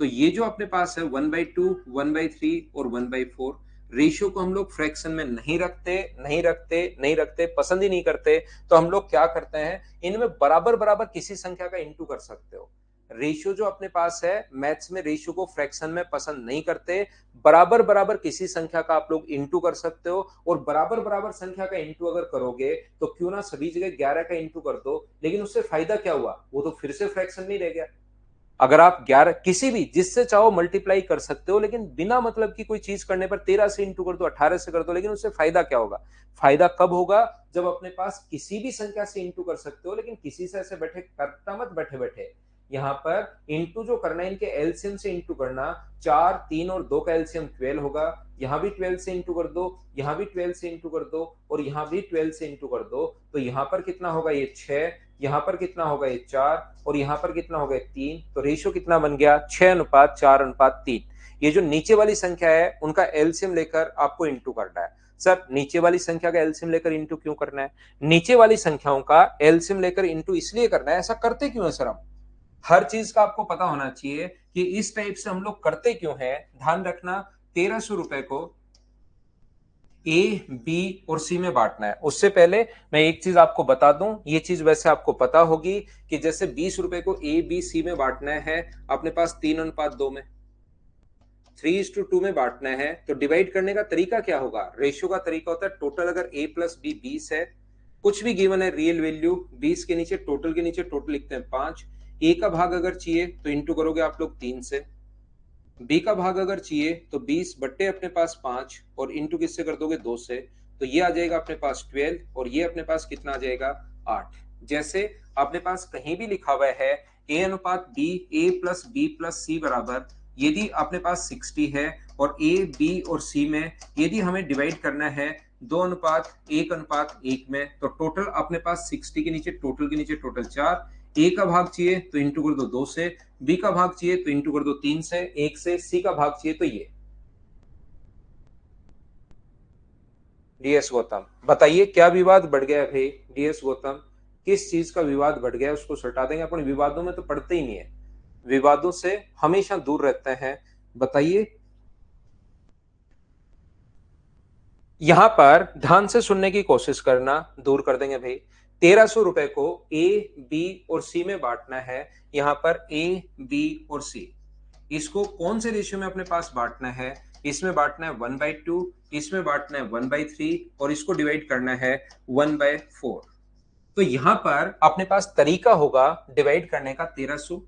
तो ये जो अपने पास है 1/2, 1/3 और 1/4 रेशियो को हम लोग फ्रैक्शन में नहीं रखते, नहीं रखते, नहीं रखते, पसंद ही नहीं करते। तो हम लोग क्या करते हैं, इनमें बराबर बराबर किसी संख्या का इंटू कर सकते हो। रेशियो जो अपने पास है, मैथ्स में रेशियो को फ्रैक्शन में पसंद नहीं करते, बराबर बराबर किसी संख्या का आप लोग इंटू कर सकते हो। और बराबर बराबर संख्या का इंटू अगर करोगे तो क्यों ना सभी जगह 11 का इंटू कर दो, लेकिन उससे फायदा क्या हुआ, वो तो फिर से फ्रैक्शन नहीं रह गया। अगर आप 11 किसी भी जिससे चाहो मल्टीप्लाई कर सकते हो, लेकिन बिना मतलब की कोई चीज करने पर 13 से इंटू कर दो, 18 से कर दो, लेकिन उससे फायदा क्या होगा? फायदा कब होगा, जब अपने पास किसी भी संख्या से इंटू कर सकते हो, लेकिन किसी से ऐसे बैठे करता मत, बैठे बैठे यहां पर इंटू जो करना है, इनके एलसीएम से इंटू करना। 4, 3 और 2 का एलसीएम 12 होगा, यहां भी 12 से इंटू कर दो, यहां भी 12 से इंटू कर दो और यहां भी 12 से इंटू कर दो, तो यहां पर कितना होगा, ये 6, यहां पर कितना होगा, ये 4 और यहां पर कितना होगा, 3। तो रेशियो कितना बन गया, 6:4:3। ये जो नीचे वाली संख्या है उनका एलसीएम लेकर आपको इंटू करना है। सर नीचे वाली संख्या का एलसीएम लेकर इंटू क्यों करना है? नीचे वाली संख्याओं का एलसीएम लेकर इंटू इसलिए करना है, ऐसा करते क्यों है सर हम? हर चीज का आपको पता होना चाहिए कि इस टाइप से हम लोग करते क्यों है। ध्यान रखना, 1300 रुपए को ए, बी और सी में बांटना है। उससे पहले मैं एक चीज आपको बता दूं, ये चीज वैसे आपको पता होगी कि जैसे 20 रुपए को ए, बी, सी में बांटना है, अपने पास 3:2 में, 3:2 में बांटना है, तो डिवाइड करने का तरीका क्या होगा? रेशियो का तरीका होता है, टोटल अगर ए प्लस बी 20 है, कुछ भी गिवन है रियल वैल्यू, 20 के नीचे टोटल, के नीचे टोटल लिखते हैं 5। ए का भाग अगर चाहिए तो इंटू करोगे आप लोग 3 से, बी का भाग अगर चाहिए तो 20 बट्टे अपने पास 5 और इंटू किससे कर दोगे, 2 से, तो ये आ जाएगा अपने पास 12 और ये अपने पास कितना आ जाएगा, 8। जैसे अपने पास कहीं भी लिखा हुआ है ए अनुपात बी, ए प्लस बी प्लस सी बराबर, यदि अपने पास 60 है और ए, बी और सी में यदि हमें डिवाइड करना है 2:1:1 में, तो टोटल अपने पास 60 के नीचे टोटल, के नीचे टोटल 4। ए का भाग चाहिए तो इंटू कर दो 2 से, बी का भाग चाहिए तो इंटू कर दो 3 से, 1 से, सी का भाग चाहिए तो ये। डीएस गौतम बताइए क्या विवाद बढ़ गया भाई? डीएस गौतम, किस चीज का विवाद बढ़ गया, उसको सटा देंगे। अपने विवादों में तो पड़ते ही नहीं है, विवादों से हमेशा दूर रहते हैं। बताइए। यहां पर ध्यान से सुनने की कोशिश करना, दूर कर देंगे भाई। 1300 रुपए को ए, बी और सी में बांटना है। यहां पर ए, बी और सी, इसको कौन से रेशियो में अपने पास बांटना है? इसमें बांटना है 1/2, इसमें बांटना है 1/3 और इसको डिवाइड करना है 1/4। तो यहां पर अपने पास तरीका होगा डिवाइड करने का 1300,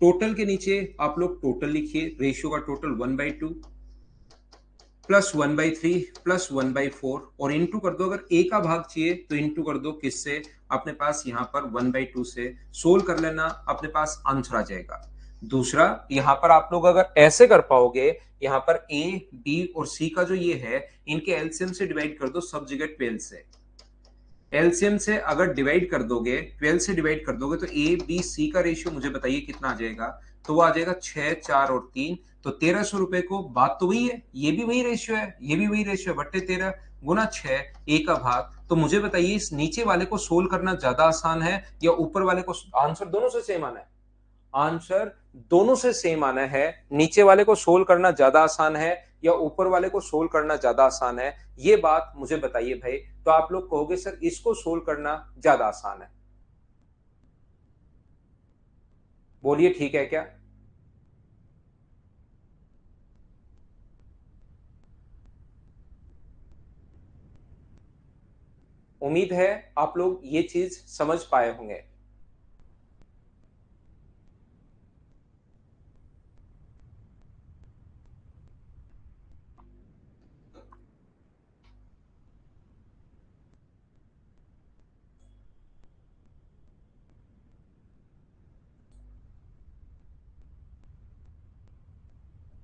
टोटल के नीचे आप लोग टोटल लिखिए, रेशियो का टोटल 1/2 प्लस 1/3 प्लस 1/4 और इंटू कर दो, अगर ए का भाग चाहिए तो इंटू कर दो किससे, अपने पास यहां पर 1/2 से, सोल्व कर लेना, अपने पास आंसर आ जाएगा। दूसरा, यहां पर आप लोग अगर ऐसे कर पाओगे, यहां पर ए, बी और सी का जो ये है, इनके एलसीएम से डिवाइड कर दो सब जगह 12 से। एलसीएम से अगर डिवाइड कर दोगे, 12 से डिवाइड कर दोगे, तो ए, बी, सी का रेशियो मुझे बताइए कितना आ जाएगा? तो वो आ जाएगा 6, 4 और 3। तो 1300 रुपए को, बात तो वही है, ये भी वही रेशियो है, ये भी वही रेशियो है, बट्टे 13 गुना 6, ए का भाग। तो मुझे बताइए इस नीचे वाले को सोल्व करना ज्यादा आसान है या ऊपर वाले को? आंसर दोनों से सेम आना है, आंसर दोनों से सेम आना है। नीचे वाले को सोल्व करना ज्यादा आसान है या ऊपर वाले को सोल्व करना ज्यादा आसान है, ये बात मुझे बताइए भाई। तो आप लोग कहोगे सर इसको सोल्व करना ज्यादा आसान है। बोलिए ठीक है क्या? उम्मीद है आप लोग ये चीज समझ पाए होंगे।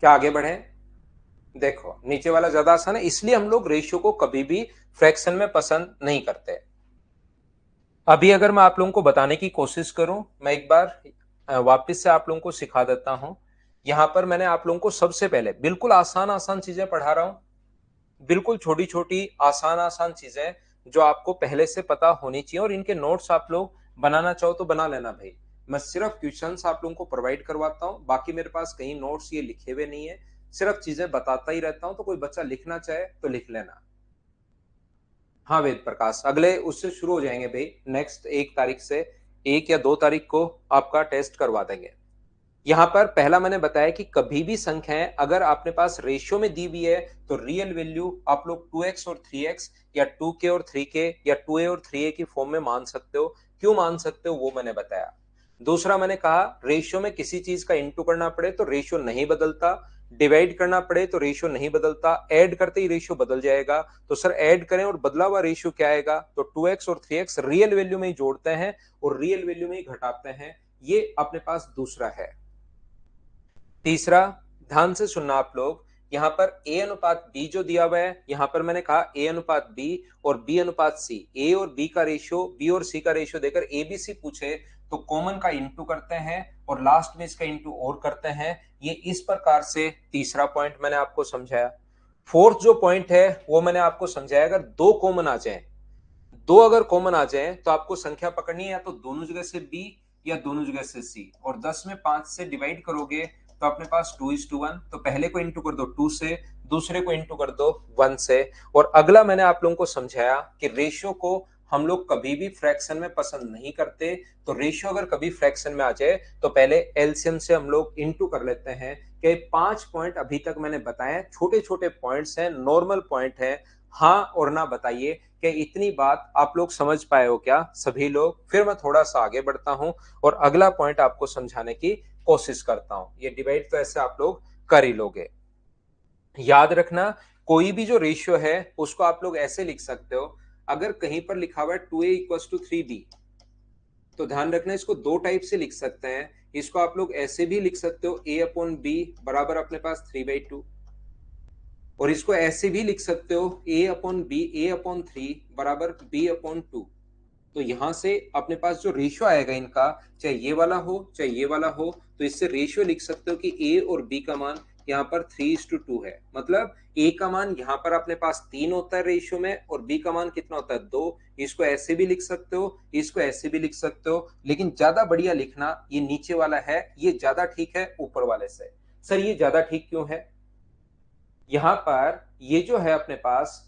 क्या आगे बढ़े? देखो नीचे वाला ज्यादा आसान है, इसलिए हम लोग रेशियो को कभी भी फ्रैक्शन में पसंद नहीं करते। अभी अगर मैं आप लोगों को बताने की कोशिश करूं, मैं एक बार वापस से आप लोगों को सिखा देता हूं। यहां पर मैंने आप लोगों को सबसे पहले बिल्कुल आसान आसान चीजें पढ़ा रहा हूं, बिल्कुल छोटी छोटी आसान आसान चीजें जो आपको पहले से पता होनी चाहिए, और इनके नोट्स आप लोग बनाना चाहो तो बना लेना भाई। मैं सिर्फ क्वेश्चंस आप लोगों को प्रोवाइड करवाता हूं, बाकी मेरे पास कहीं नोट्स ये लिखे हुए नहीं है, सिर्फ चीजें बताता ही रहता हूं, तो कोई बच्चा लिखना चाहे तो लिख लेना। हाँ वेद प्रकाश, अगले उससे शुरू हो जाएंगे भाई, नेक्स्ट 1 तारीख से, 1 या 2 तारीख को आपका टेस्ट करवा देंगे। यहां पर पहला मैंने बताया कि कभी भी संख्याएं अगर आपने पास रेशियो में दी हुई है तो रियल वैल्यू आप लोग 2x और 3x या 2k और 3k या 2a और 3a की फॉर्म में मान सकते हो। क्यों मान सकते हो वो मैंने बताया। दूसरा मैंने कहा रेशियो में किसी चीज का इंटू करना पड़े तो रेशियो नहीं बदलता, डिवाइड करना पड़े तो रेशियो नहीं बदलता, ऐड करते ही रेशियो बदल जाएगा। तो सर ऐड करें और बदला हुआ रेशियो क्या आएगा, तो 2x और 3x रियल वैल्यू में ही जोड़ते हैं और रियल वैल्यू में ही घटाते हैं। ये अपने पास दूसरा है। तीसरा, ध्यान से सुनना आप लोग, यहां पर a अनुपात b जो दिया हुआ है, यहां पर मैंने कहा a अनुपात b और b अनुपात c, a और b का रेशियो, b और c का रेशियो देकर abc पूछे तो कॉमन का इंटू करते हैं और लास्ट में इसका इंटू और करते हैं। ये इस प्रकार से तीसरा पॉइंट मैंने आपको समझाया। फोर्थ जो पॉइंट है वो मैंने आपको समझाया, अगर दो कॉमन आ जाए, दो अगर कॉमन आ जाए तो आपको संख्या पकड़नी है या तो दोनों जगह से b या दोनों जगह से c, और 10 में 5 से डिवाइड करोगे तो अपने पास 2:1, तो पहले को इंटू कर दो 2 से, दूसरे को इंटू कर दो 1 से। और अगला मैंने आप लोगों को समझाया कि रेशियो को हम लोग कभी भी फ्रैक्शन में पसंद नहीं करते, तो रेशियो अगर कभी फ्रैक्शन में आ जाए तो पहले एलसीएम से हम लोग इंटू कर लेते हैं। कि 5 पॉइंट अभी तक मैंने बताए, छोटे छोटे पॉइंट्स हैं, नॉर्मल पॉइंट है, हाँ और ना बताइए कि इतनी बात आप लोग समझ पाए हो क्या सभी लोग। फिर मैं थोड़ा सा आगे बढ़ता हूं और अगला पॉइंट आपको समझाने की कोशिश करता हूं। ये डिवाइड तो ऐसे आप लोग कर ही लोगे। याद रखना, कोई भी जो रेशियो है उसको आप लोग ऐसे लिख सकते हो, अगर कहीं पर लिखा हुआ है 2a = 3b, तो ध्यान रखना इसको दो टाइप से लिख सकते हैं। इसको आप लोग ऐसे भी लिख सकते हो a/b बराबर अपने पास 3/2, और इसको ऐसे भी लिख सकते हो a/3 बराबर b/2। तो यहां से अपने पास जो रेशियो आएगा इनका, चाहे ये वाला हो चाहे ये वाला हो, तो इससे रेशियो लिख सकते हो कि a और b का मान यहाँ पर 3:2 है। मतलब a का मान यहाँ पर अपने पास 3 होता है रेशियो में, और b का मान कितना होता है 2। इसको ऐसे भी लिख सकते हो, इसको ऐसे भी लिख सकते हो, लेकिन ज्यादा बढ़िया लिखना ये नीचे वाला है, ये ज्यादा ठीक है ऊपर वाले से। सर ये ज्यादा ठीक क्यों है? यहां पर ये जो है अपने पास,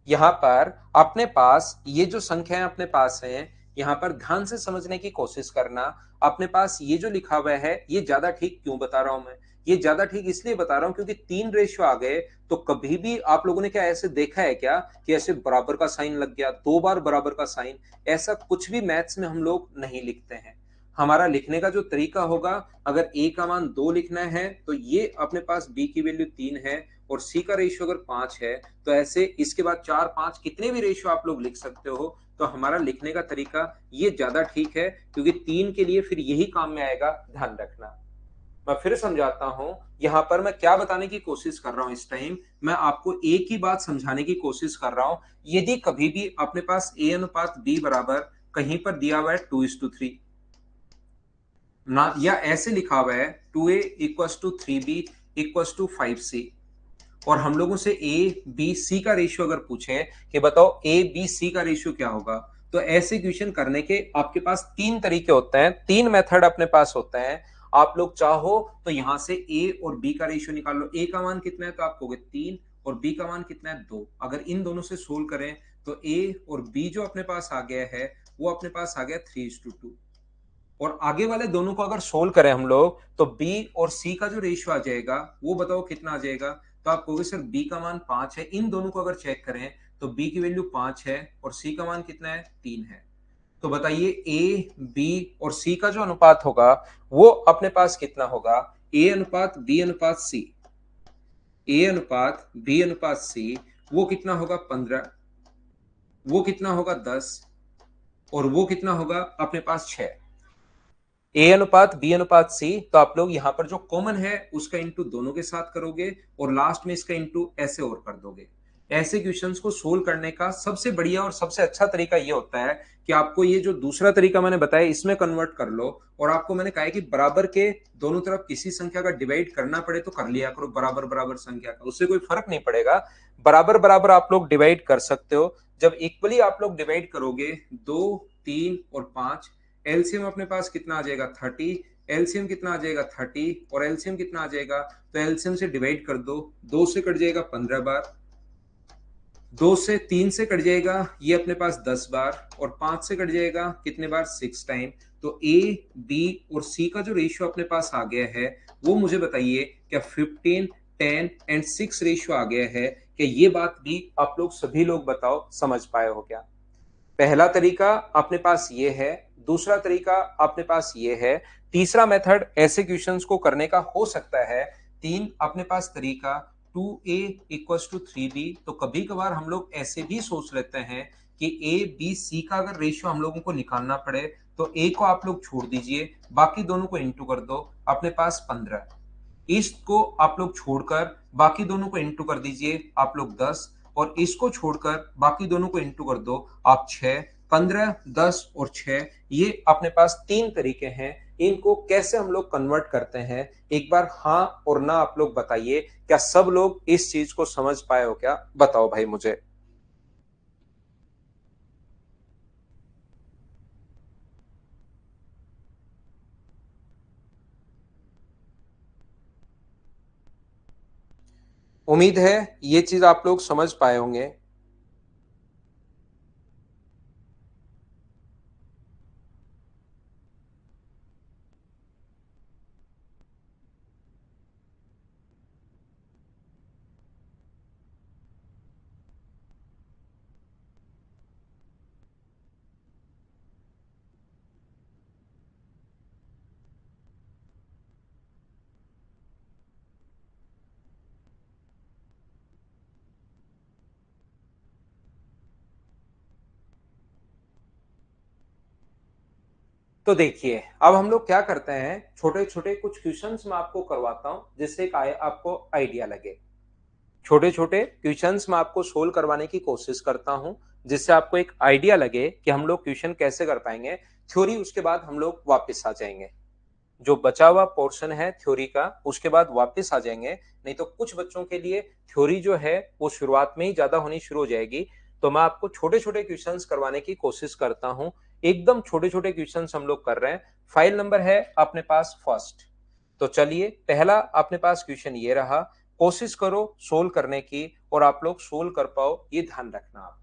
यहां पर अपने पास ये जो संख्याएं अपने पास है, यहां पर ध्यान से समझने की कोशिश करना। अपने पास ये जो लिखा हुआ है ये ज्यादा ठीक क्यों बता रहा हूं मैं? ये ज्यादा ठीक इसलिए बता रहा हूं क्योंकि 3 रेशियो आ गए, तो कभी भी आप लोगों ने क्या ऐसे देखा है क्या कि ऐसे बराबर का साइन लग गया, 2 बार बराबर का साइन? ऐसा कुछ भी मैथ्स में हम लोग नहीं लिखते हैं। हमारा लिखने का जो तरीका होगा, अगर a का मान 2 लिखना है तो ये अपने पास b की वैल्यू 3 है, और c का रेशियो अगर 5 है, तो ऐसे इसके बाद 4 5 कितने भी रेशियो आप लोग लिख सकते हो। तो हमारा लिखने का तरीका ये ज्यादा ठीक है, क्योंकि 3 के लिए फिर यही काम में आएगा, ध्यान रखना। मैं फिर समझाता हूं, यहां पर मैं क्या बताने की कोशिश कर रहा हूं इस टाइम, मैं आपको एक ही बात समझाने की कोशिश कर रहा हूं। यदि कभी भी अपने पास a/b बराबर कहीं पर दिया हुआ है 2:3 ना, या ऐसे लिखा हुआ है 2a = 3b = 5c, और हम लोगों से ए बी सी का रेशियो अगर पूछे कि बताओ ए बी सी का रेशियो क्या होगा, तो ऐसे क्वेश्चन करने के आपके पास 3 तरीके होते हैं, 3 मेथड अपने पास होते हैं। आप लोग चाहो तो यहां से ए और बी का रेशियो निकाल लो। ए का मान कितना है तो आप कहोगे 3, और बी का मान कितना है 2। अगर इन दोनों से सोल्व करें तो ए और बी जो अपने पास आ गया है वो अपने पास आ गया 3:2। और आगे वाले दोनों को अगर सोल्व करें हम लोग तो b और c का जो रेशियो आ जाएगा वो बताओ कितना आ जाएगा, तो आप कहोगे सर b का मान 5 है। इन दोनों को अगर चेक करें तो b की वैल्यू 5 है और c का मान कितना है 3 है। तो बताइए a b और c का जो अनुपात होगा वो अपने पास कितना होगा, a/b/c, a/b/c वो कितना होगा 15, वो कितना होगा 10, और वो कितना होगा अपने पास 6। ए अनुपात बी अनुपात सी, तो आप लोग यहां पर जो कॉमन है उसका इंटू दोनों के साथ करोगे और लास्ट में इसका इंटू ऐसे और कर दोगे। ऐसे क्वेश्चंस को सोल्व करने का सबसे बढ़िया और सबसे अच्छा तरीका ये होता है कि आपको ये जो दूसरा तरीका मैंने बताया इसमें कन्वर्ट कर लो, और आपको मैंने कहा है कि बराबर के दोनों तरफ किसी संख्या का डिवाइड करना पड़े तो कर लिया करो, बराबर बराबर संख्या का, उससे कोई फर्क नहीं पड़ेगा। बराबर बराबर आप लोग डिवाइड कर सकते हो। जब इक्वली आप लोग डिवाइड करोगे 2, 3 और 5, एलसीएम अपने पास कितना आ जाएगा 30, एलसीएम कितना आ जाएगा 30 और एलसीएम कितना आ जाएगा, तो एलसीएम से डिवाइड कर दो, 2 से कट जाएगा 15 बार, 2 से 3 से कट जाएगा ये अपने पास 10 बार, और 5 से कट जाएगा कितने बार 6 टाइम। तो ए बी और सी का जो रेशियो अपने पास आ गया है वो मुझे बताइए क्या 15, 10 एंड 6 रेशियो आ गया है? कि ये बात भी आप लोग सभी लोग बताओ समझ पाए हो क्या? पहला तरीका अपने पास ये है, दूसरा तरीका अपने पास ये है, तीसरा मेथड ऐसे क्वेश्चंस को करने का हो सकता है। तीन अपने पास तरीका 2a इक्वल्स टू 3b, तो कभी कभार हम लोग ऐसे भी सोच लेते हैं कि ए बी सी का अगर रेशियो हम लोगों को निकालना पड़े तो ए को आप लोग छोड़ दीजिए, बाकी दोनों को इंटू कर दो, अपने पास 15, ईस्ट को आप लोग छोड़कर बाकी दोनों को इंटू कर दीजिए, आप लोग 10, और इसको छोड़कर बाकी दोनों को इंटू कर दो, आप 6, 15, 10 और 6। ये अपने पास तीन तरीके हैं। इनको कैसे हम लोग कन्वर्ट करते हैं, एक बार हाँ और ना आप लोग बताइए। क्या सब लोग इस चीज को समझ पाए हो क्या? बताओ भाई मुझे। उम्मीद है ये चीज आप लोग समझ पाए होंगे। तो देखिए अब हम लोग क्या करते हैं, छोटे छोटे कुछ क्वेश्चंस मैं आपको करवाता हूं जिससे एक आपको आइडिया लगे। छोटे छोटे क्वेश्चंस मैं आपको सोल्व करवाने की कोशिश करता हूं जिससे आपको एक आइडिया लगे कि हम लोग क्वेश्चन कैसे कर पाएंगे। थ्योरी उसके बाद हम लोग वापस आ जाएंगे, जो बचा हुआ पोर्शन है थ्योरी का उसके बाद वापस आ जाएंगे। नहीं तो कुछ बच्चों के लिए थ्योरी जो है वो शुरुआत में ही ज्यादा होनी शुरू हो जाएगी। तो मैं आपको छोटे छोटे क्वेश्चंस करवाने की कोशिश करता हूं। एकदम छोटे छोटे क्वेश्चंस हम लोग कर रहे हैं। फाइल नंबर है अपने पास फर्स्ट। तो चलिए पहला अपने पास क्वेश्चन ये रहा, कोशिश करो सोल्व करने की और आप लोग सोल्व कर पाओ ये ध्यान रखना। आप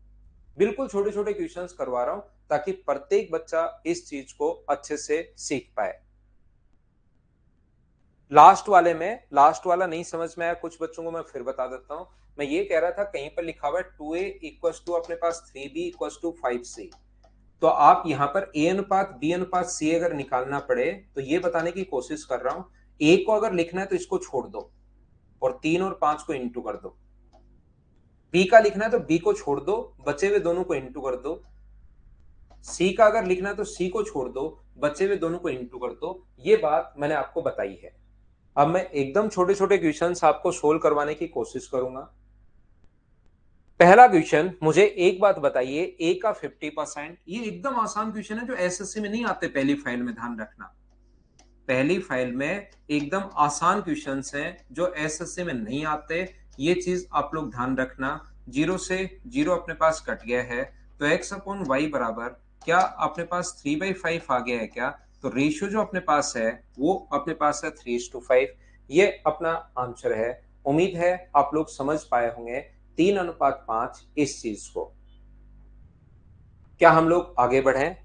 बिल्कुल छोटे छोटे क्वेश्चंस करवा रहा हूं ताकि प्रत्येक बच्चा इस चीज को अच्छे से सीख पाए। लास्ट वाले में, लास्ट वाला नहीं समझ में आया कुछ बच्चों को, मैं फिर बता देता हूं। मैं ये कह रहा था कहीं पर लिखा हुआ है 2a इक्वल्स टू अपने पास 3b इक्वल्स टू 5c, तो आप यहां पर a अनुपात b अनुपात c अगर निकालना पड़े तो ये बताने की कोशिश कर रहा हूं। a को अगर लिखना है तो इसको छोड़ दो और 3 और 5 को इंटू कर दो। b का लिखना है तो b को छोड़ दो, बचे हुए दोनों को इंटू कर दो। सी का अगर लिखना है तो सी को छोड़ दो, बचे हुए दोनों को इंटू कर दो। ये बात मैंने आपको बताई है। अब मैं एकदम छोटे छोटे क्वेश्चंस आपको सोल्व करवाने की कोशिश करूंगा। पहला क्वेश्चन, मुझे एक बात बताइए, ए का 50%, ये एकदम आसान क्वेश्चन है जो एसएससी में नहीं आते, पहली फाइल में ध्यान रखना। पहली फाइल में एकदम आसान क्वेश्चंस हैं जो एसएससी में नहीं आते, ये चीज आप लोग ध्यान रखना। जीरो से जीरो अपने पास कट गया है तो एक्स अपॉन वाई बराबर क्या अपने पास 3/5 आ गया है क्या? तो रेशियो जो अपने पास है वो अपने पास है 3:5। ये अपना आंसर है। उम्मीद है आप लोग समझ पाए होंगे 3:5 इस चीज को। क्या हम लोग आगे बढ़े?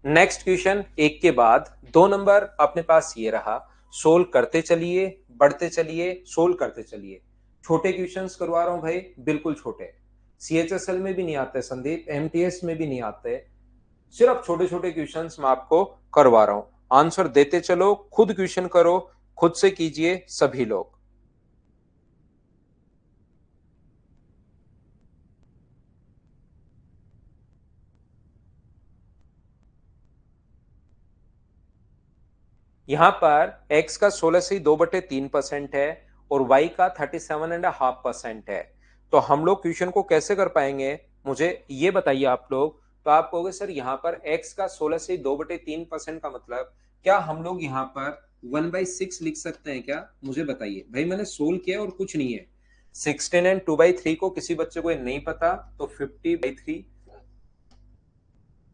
नेक्स्ट क्वेश्चन एक के बाद दो नंबर अपने पास ये रहा, सोल्व करते चलिए, बढ़ते चलिए, सोल्व करते चलिए। छोटे क्वेश्चंस करवा रहा हूं भाई, बिल्कुल छोटे। सीएचएसएल में भी नहीं आते संदीप, एमटीएस में भी नहीं आते। सिर्फ छोटे छोटे क्वेश्चंस मैं आपको करवा रहा हूं। आंसर देते चलो, खुद क्वेश्चन करो, खुद से कीजिए सभी लोग। यहाँ पर x का 16.2/3% है और y का 37.5% है। तो हम लोग क्वेश्चन को कैसे कर पाएंगे, मुझे ये बताइए आप लोग। तो आप कहोगे सर यहाँ पर x का 16/2/3% का मतलब क्या हम लोग यहाँ पर 1/6 लिख सकते हैं क्या? मुझे बताइए भाई, मैंने सोल्व किया और कुछ नहीं है। 16 एंड 2/3 को किसी बच्चे को नहीं पता तो 50/3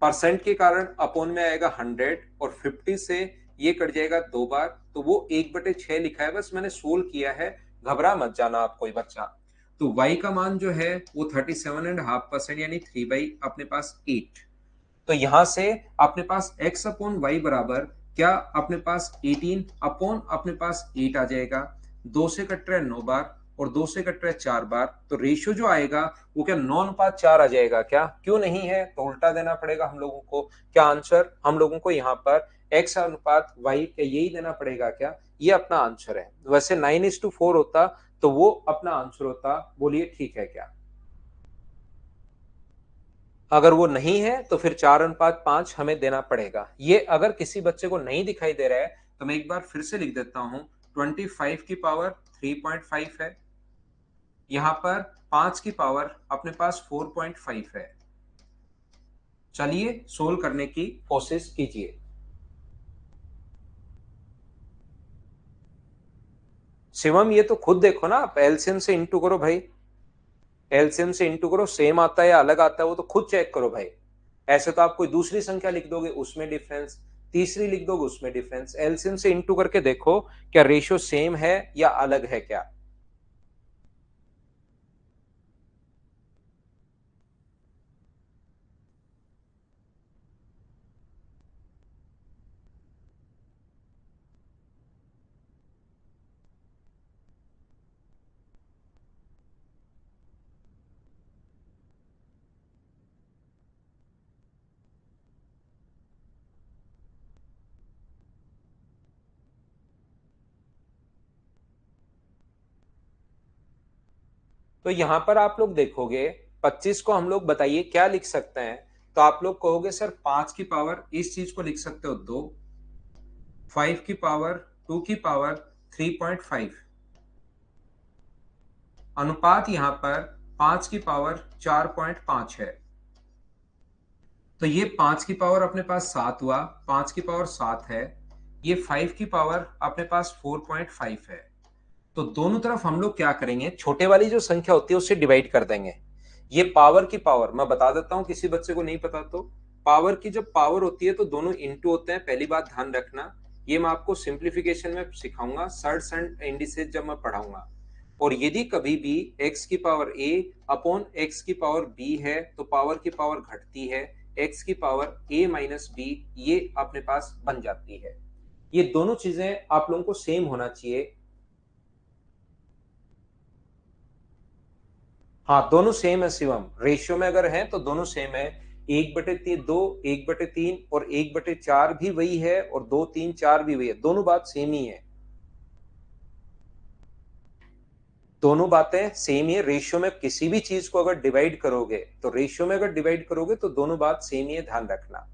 परसेंट के कारण अपॉन में आएगा 100 और 50 से ये कट जाएगा 2 बार, तो वो 1/6 लिखा है। बस मैंने सोल्व किया है, घबरा मत जाना आप कोई बच्चा। तो y का मान जो है वो 37.5% यानी 3 अपने पास 8। तो यहां से अपने पास x अपॉन वाई बराबर क्या अपने पास 18 अपॉन अपने पास 8 आ जाएगा। 2 से कट रहा है 9 बार और 2 से कट रहा है 4 बार, तो रेशियो जो आएगा वो क्या 9:4 आ जाएगा क्या? क्यों नहीं है तो उल्टा देना पड़ेगा हम लोगों को। क्या आंसर हम लोगों को यहाँ पर x अनुपात y क्या यही देना पड़ेगा क्या? ये अपना आंसर है। वैसे 9:4 होता तो वो अपना आंसर होता। बोलिए ठीक है क्या? अगर वो नहीं है तो फिर 4:5 हमें देना पड़ेगा। ये अगर किसी बच्चे को नहीं दिखाई दे रहा है तो मैं एक बार फिर से लिख देता हूं। 25 की पावर 3.5 है, यहां पर 5 की पावर अपने पास 4.5 है। चलिए सोल्व करने की कोशिश कीजिए। शिवम ये तो खुद देखो ना, आप एलसीएम से इंटू करो भाई। एलसीएम से इंटू करो, सेम आता है या अलग आता है वो तो खुद चेक करो भाई। ऐसे तो आप कोई दूसरी संख्या लिख दोगे उसमें डिफरेंस, तीसरी लिख दोगे उसमें डिफरेंस। एलसीएम से इंटू करके देखो क्या रेशियो सेम है या अलग है क्या। तो यहां पर आप लोग देखोगे 25 को हम लोग बताइए क्या लिख सकते हैं। तो आप लोग कहोगे सर 5 की पावर इस चीज को लिख सकते हो 2, 5 की पावर 2 की पावर 3.5, अनुपात यहां पर 5 की पावर 4.5 है। तो ये 5 की पावर अपने पास 7 हुआ, 5 की पावर 7 है। ये 5 की पावर अपने पास 4.5 है। तो दोनों तरफ हम लोग क्या करेंगे, छोटे वाली जो संख्या होती है उससे डिवाइड कर देंगे। ये पावर की पावर मैं बता देता हूं किसी बच्चे को नहीं पता तो। पावर की जब पावर होती है तो दोनों इंटू होते हैं, पहली बात ध्यान रखना। ये मैं आपको सिंप्लीफिकेशन में सिखाऊंगा, सर्ट्स एंड इंडिसेस जब मैं पढ़ाऊंगा। और यदि कभी भी x की पावर a अपॉन x की पावर b है तो पावर की पावर घटती है, x की पावर a माइनस बी ये अपने पास बन जाती है। ये दोनों चीजें आप लोगों को सेम होना चाहिए। हाँ दोनों सेम है शिवम, रेशियो में अगर है तो दोनों सेम है। 1/2, 1/3 और 1/4 भी वही है और 2, 3, 4 भी वही है, दोनों बात सेम ही है। दोनों बातें सेम ही है। रेशियो में किसी भी चीज को अगर डिवाइड करोगे तो रेशियो में अगर डिवाइड करोगे तो दोनों बात सेम ही है, ध्यान रखना।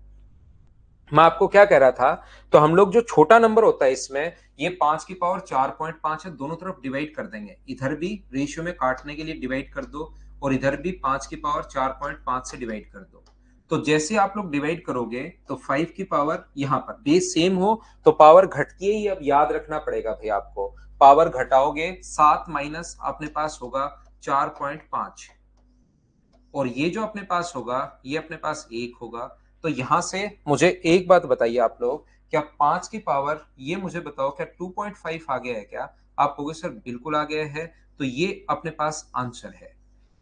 मैं आपको क्या कह रहा था, तो हम लोग जो छोटा नंबर होता है इसमें ये 5 की पावर 4.5 है, दोनों तरफ डिवाइड कर देंगे। इधर भी रेशियो में काटने के लिए डिवाइड कर दो और इधर भी 5 की पावर 4.5 से डिवाइड कर दो। तो जैसे आप लोग डिवाइड करोगे तो 5 की पावर यहाँ पर बेस सेम हो तो पावर घटती है, ये अब याद रखना पड़ेगा भाई आपको। पावर घटाओगे 7 माइनस अपने पास होगा 4.5 और ये जो अपने पास होगा ये अपने पास 1 होगा। तो यहां से मुझे एक बात बताइए आप लोग, क्या 5 की पावर ये मुझे बताओ क्या 2.5 आ गया है क्या? आप कहोगे सर बिल्कुल आ गया है। तो ये अपने पास आंसर है।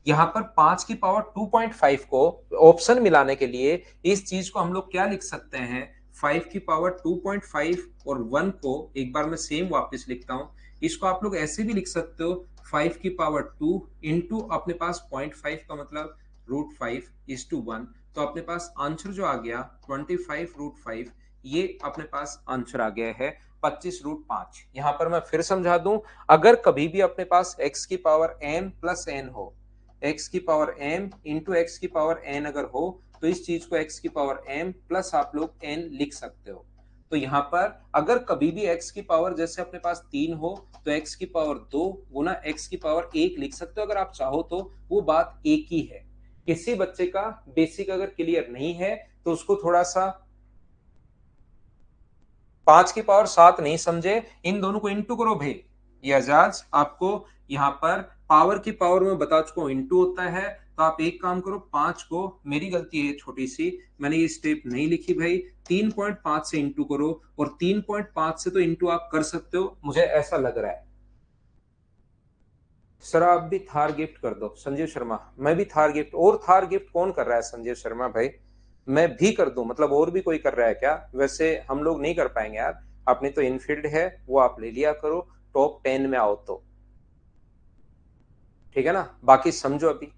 यहाँ पर 5 की पावर 2.5 को ऑप्शन मिलाने के लिए इस चीज को हम लोग क्या लिख सकते हैं, 5 की पावर 2.5 और 1 को एक बार मैं सेम वापस लिखता हूं। इसको आप लोग ऐसे भी लिख सकते हो 5 की पावर 2 इंटू अपने पास 0.5 का मतलब √5:1। तो अपने पास आंसर जो आ गया 25√5, ये अपने पास आंसर आ गया है 25√5। यहां पर मैं फिर समझा दूं, अगर कभी भी अपने पास x की पावर m प्लस n हो, x की पावर m इंटू एक्स की पावर n अगर हो तो इस चीज को x की पावर m प्लस आप लोग n लिख सकते हो। तो यहाँ पर अगर कभी भी x की पावर जैसे अपने पास 3 हो तो x की पावर 2 गुना x की पावर 1 लिख सकते हो अगर आप चाहो तो। वो बात एक ही है। किसी बच्चे का बेसिक अगर क्लियर नहीं है तो उसको थोड़ा सा 5 की पावर 7 नहीं समझे, इन दोनों को इंटू करो भाई। ये एजाज आपको यहाँ पर पावर की पावर में बता चुका हूं इंटू होता है। तो आप एक काम करो, 5 को, मेरी गलती है छोटी सी, मैंने ये स्टेप नहीं लिखी भाई, 3.5 से इंटू करो। और 3.5 से तो इंटू आप कर सकते हो, मुझे ऐसा लग रहा है। सर आप भी थार गिफ्ट कर दो, संजीव शर्मा। मैं भी थार गिफ्ट, और थार गिफ्ट कौन कर रहा है संजीव शर्मा भाई? मैं भी कर दूं मतलब और भी कोई कर रहा है क्या? वैसे हम लोग नहीं कर पाएंगे यार, अपनी तो इनफील्ड है वो आप ले लिया करो, टॉप 10 में आओ तो ठीक है ना। बाकी समझो अभी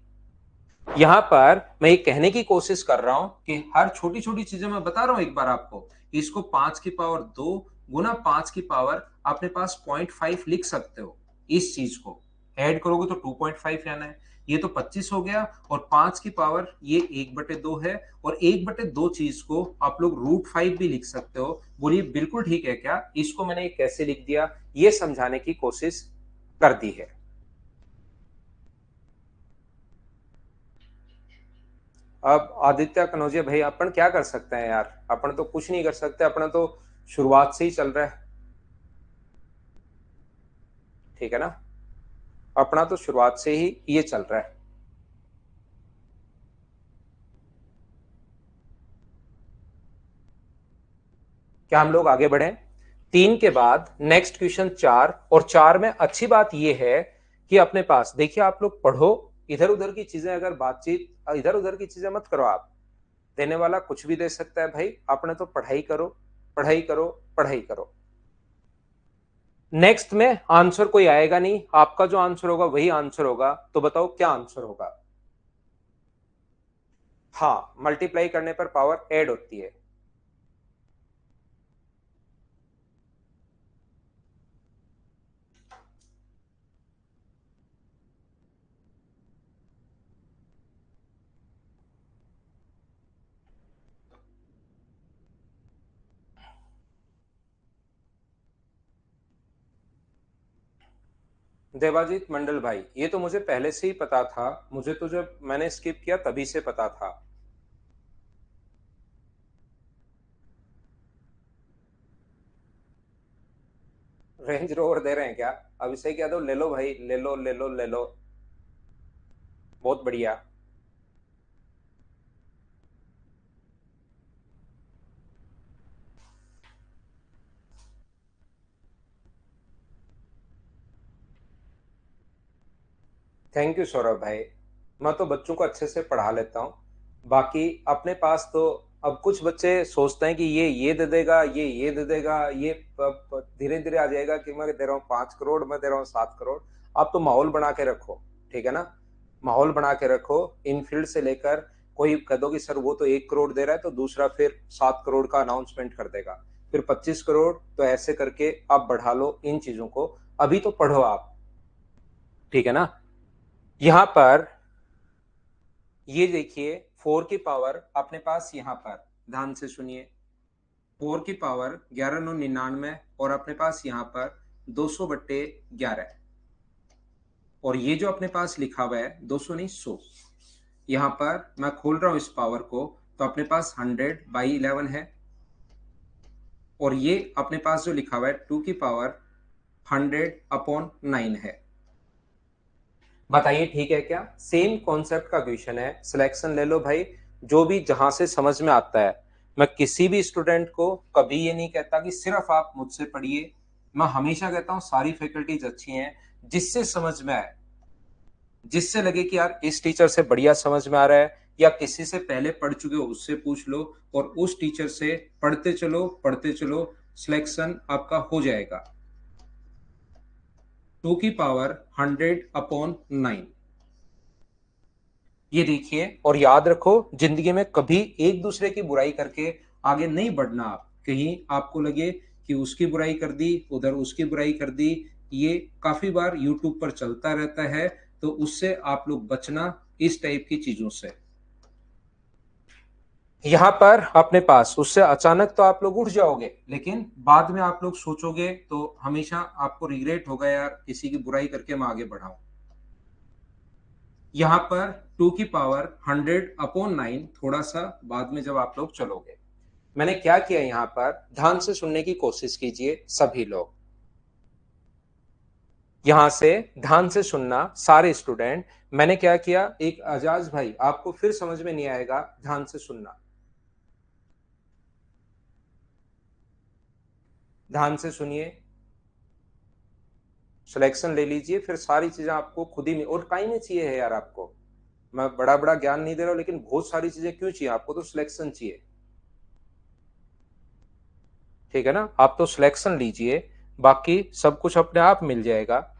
यहां पर मैं ये कहने की कोशिश कर रहा हूं कि हर छोटी छोटी चीजें मैं बता रहा हूं एक बार आपको। इसको 5 की पावर 2 गुना 5 की पावर अपने पास 0.5 लिख सकते हो। इस चीज को ऐड करोगे तो 2.5 रहना है। ये तो 25 हो गया। और 5 की पावर ये 1/2 है। और 1/2 चीज को आप लोग √5 भी लिख सकते हो। बोलिए बिल्कुल ठीक है क्या? इसको मैंने कैसे लिख दिया ये समझाने की कोशिश कर दी है। अब आदित्य कनौजिया भाई अपन क्या कर सकते हैं यार? अपन तो कुछ नहीं कर सकते, अपना तो शुरुआत से ही चल रहा है ठीक है ना। अपना तो शुरुआत से ही ये चल रहा है। क्या हम लोग आगे बढ़े? 3 के बाद नेक्स्ट क्वेश्चन 4। और 4 में अच्छी बात यह है कि अपने पास देखिए आप लोग पढ़ो, इधर उधर की चीजें अगर बातचीत इधर उधर की चीजें मत करो। आप देने वाला कुछ भी दे सकता है भाई, आपने तो पढ़ाई करो पढ़ाई करो पढ़ाई करो। नेक्स्ट में आंसर कोई आएगा नहीं, आपका जो आंसर होगा वही आंसर होगा। तो बताओ क्या आंसर होगा? हाँ, मल्टीप्लाई करने पर पावर ऐड होती है। देवाजीत मंडल भाई, ये तो मुझे पहले से ही पता था, मुझे तो जब मैंने स्किप किया तभी से पता था। रेंज रोवर दे रहे हैं क्या? अभिषेक यादव ले लो भाई, ले लो ले लो ले लो। बहुत बढ़िया। थैंक यू सौरभ भाई। मैं तो बच्चों को अच्छे से पढ़ा लेता हूँ। बाकी अपने पास तो अब कुछ बच्चे सोचते हैं कि ये दे देगा, ये दे देगा, ये धीरे धीरे आ जाएगा कि मैं दे रहा हूँ 5 करोड़, मैं दे रहा हूँ 7 करोड़। आप तो माहौल बना के रखो ठीक है ना। माहौल बना के रखो, इनफील्ड से लेकर कोई कह दो कि सर वो तो 1 करोड़ दे रहा है, तो दूसरा फिर 7 करोड़ का अनाउंसमेंट कर देगा, फिर 25 करोड़। तो ऐसे करके आप बढ़ा लो इन चीजों को। अभी तो पढ़ो आप ठीक है ना। यहां पर ये देखिए 4 की पावर अपने पास यहां पर, ध्यान से सुनिए, 4 की पावर 11×9 99 और अपने पास यहां पर 200/11। और ये जो अपने पास लिखा हुआ है 200 नहीं 100, यहां पर मैं खोल रहा हूं इस पावर को, तो अपने पास 100/11 है। और ये अपने पास जो लिखा हुआ है 2 की पावर 100/9 है। बताइए ठीक है क्या? सेम कॉन्सेप्ट का क्वेश्चन है, सिलेक्शन ले लो भाई, जो भी जहां से समझ में आता है। मैं किसी भी स्टूडेंट को कभी ये नहीं कहता कि सिर्फ आप मुझसे पढ़िए। मैं हमेशा कहता हूँ सारी फैकल्टीज अच्छी हैं, जिससे समझ में आए, जिससे लगे कि यार इस टीचर से बढ़िया समझ में आ रहा है, या किसी से पहले पढ़ चुके हो उससे पूछ लो, और उस टीचर से पढ़ते चलो, सिलेक्शन आपका हो जाएगा। 2 की पावर 100/9। ये देखिए और याद रखो, जिंदगी में कभी एक दूसरे की बुराई करके आगे नहीं बढ़ना। आप कहीं आपको लगे कि उसकी बुराई कर दी, उधर उसकी बुराई कर दी, ये काफी बार यूट्यूब पर चलता रहता है। तो उससे आप लोग बचना, इस टाइप की चीजों से। यहां पर अपने पास उससे अचानक तो आप लोग उठ जाओगे, लेकिन बाद में आप लोग सोचोगे तो हमेशा आपको रिग्रेट होगा, यार किसी की बुराई करके मैं आगे बढ़ाऊं। यहां पर 2 की पावर 100 अपॉन 9 थोड़ा सा बाद में जब आप लोग चलोगे। मैंने क्या किया, यहां पर ध्यान से सुनने की कोशिश कीजिए सभी लोग। यहां से ध्यान से सुनना सारे स्टूडेंट। मैंने क्या किया, एक आजाज भाई आपको फिर समझ में नहीं आएगा, ध्यान से सुनना, ध्यान से सुनिए, सिलेक्शन ले लीजिए, फिर सारी चीजें आपको खुद ही में, और टाइम ही चाहिए है यार आपको। मैं बड़ा बड़ा ज्ञान नहीं दे रहा हूं, लेकिन बहुत सारी चीजें क्यों चाहिए आपको, तो सिलेक्शन चाहिए। ठीक है ना, आप तो सिलेक्शन लीजिए, बाकी सब कुछ अपने आप मिल जाएगा।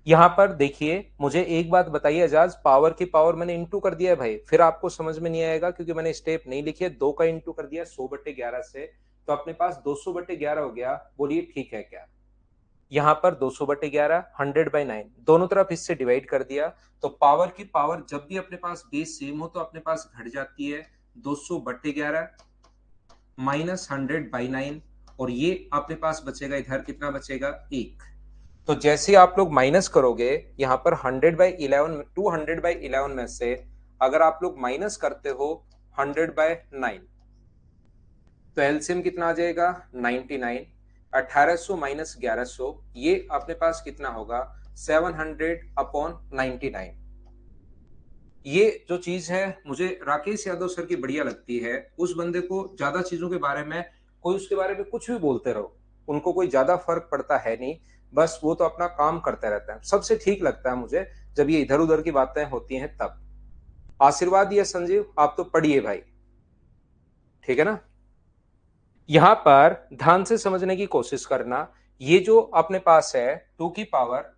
यहां पर देखिए, मुझे एक बात बताइए आजाज, पावर की पावर मैंने इंटू कर दिया है भाई, फिर आपको समझ में नहीं आएगा क्योंकि मैंने स्टेप नहीं लिखी है। 2 का इंटू कर दिया 100/11 से, तो अपने पास 200/11 हो गया। बोलिए ठीक है क्या? यहां पर 200/11 100/9 दोनों तरफ इससे डिवाइड कर दिया, तो पावर की पावर जब भी अपने पास बेस सेम हो तो अपने पास घट जाती है। 200/11 -100/9, और ये अपने पास बचेगा, इधर कितना बचेगा, 1। तो जैसे आप लोग माइनस करोगे, यहाँ पर 100/11 200/11 में से अगर आप लोग माइनस करते हो 100/9, तो एलसीएम कितना आ जाएगा, 99। 1800 माइनस 1100, ये अपने पास कितना होगा, 700/99। ये जो चीज है मुझे राकेश यादव सर की बढ़िया लगती है। उस बंदे को ज्यादा चीजों के बारे में, कोई उसके बारे में कुछ भी बोलते रहो, उनको कोई ज्यादा फर्क पड़ता है नहीं, बस वो तो अपना काम करते रहता है। सबसे ठीक लगता है मुझे जब ये इधर उधर की बातें होती हैं तब। आशीर्वाद ये संजीव, आप तो पढ़िए भाई, ठीक है ना। यहां पर ध्यान से समझने की कोशिश करना, ये जो अपने पास है 2 की पावर,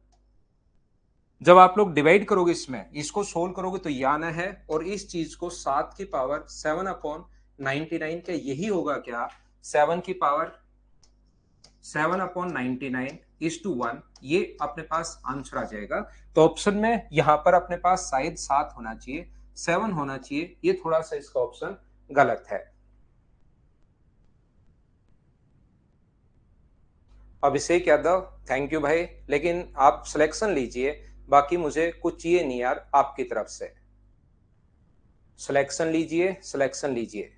जब आप लोग डिवाइड करोगे, इसमें इसको सोल्व करोगे तो ये आना है, और इस चीज को 7 की पावर 7/99 क्या यही होगा क्या, 7 की पावर 7/99 ये अपने पास आंसर आ जाएगा। तो ऑप्शन में यहां पर अपने पास शायद 7 होना चाहिए, 7 होना चाहिए, ये थोड़ा सा इसका ऑप्शन गलत है। अभिषेक यादव, थैंक यू भाई, लेकिन आप सिलेक्शन लीजिए, बाकी मुझे कुछ चाहिए नहीं यार आपकी तरफ से। सिलेक्शन लीजिए, सिलेक्शन लीजिए।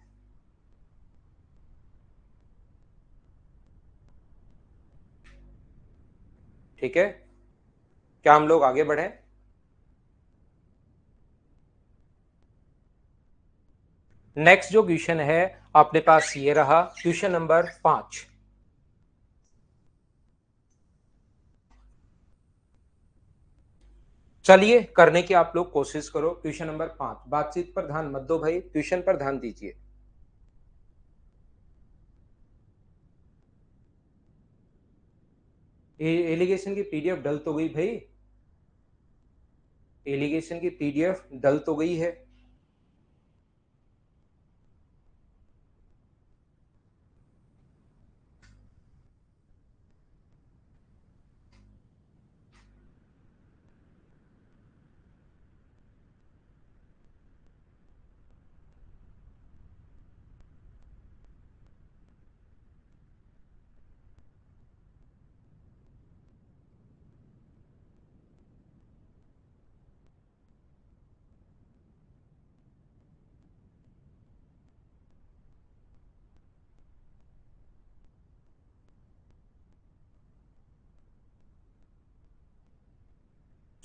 ठीक है, क्या हम लोग आगे बढ़े? नेक्स्ट जो क्वेश्चन है अपने पास ये रहा, क्वेश्चन नंबर 5। चलिए करने की आप लोग कोशिश करो। क्वेश्चन नंबर 5, बातचीत पर ध्यान मत दो भाई, क्वेश्चन पर ध्यान दीजिए। एलिगेशन की पीडीएफ डल तो गई भाई, एलिगेशन की पीडीएफ डल तो गई है।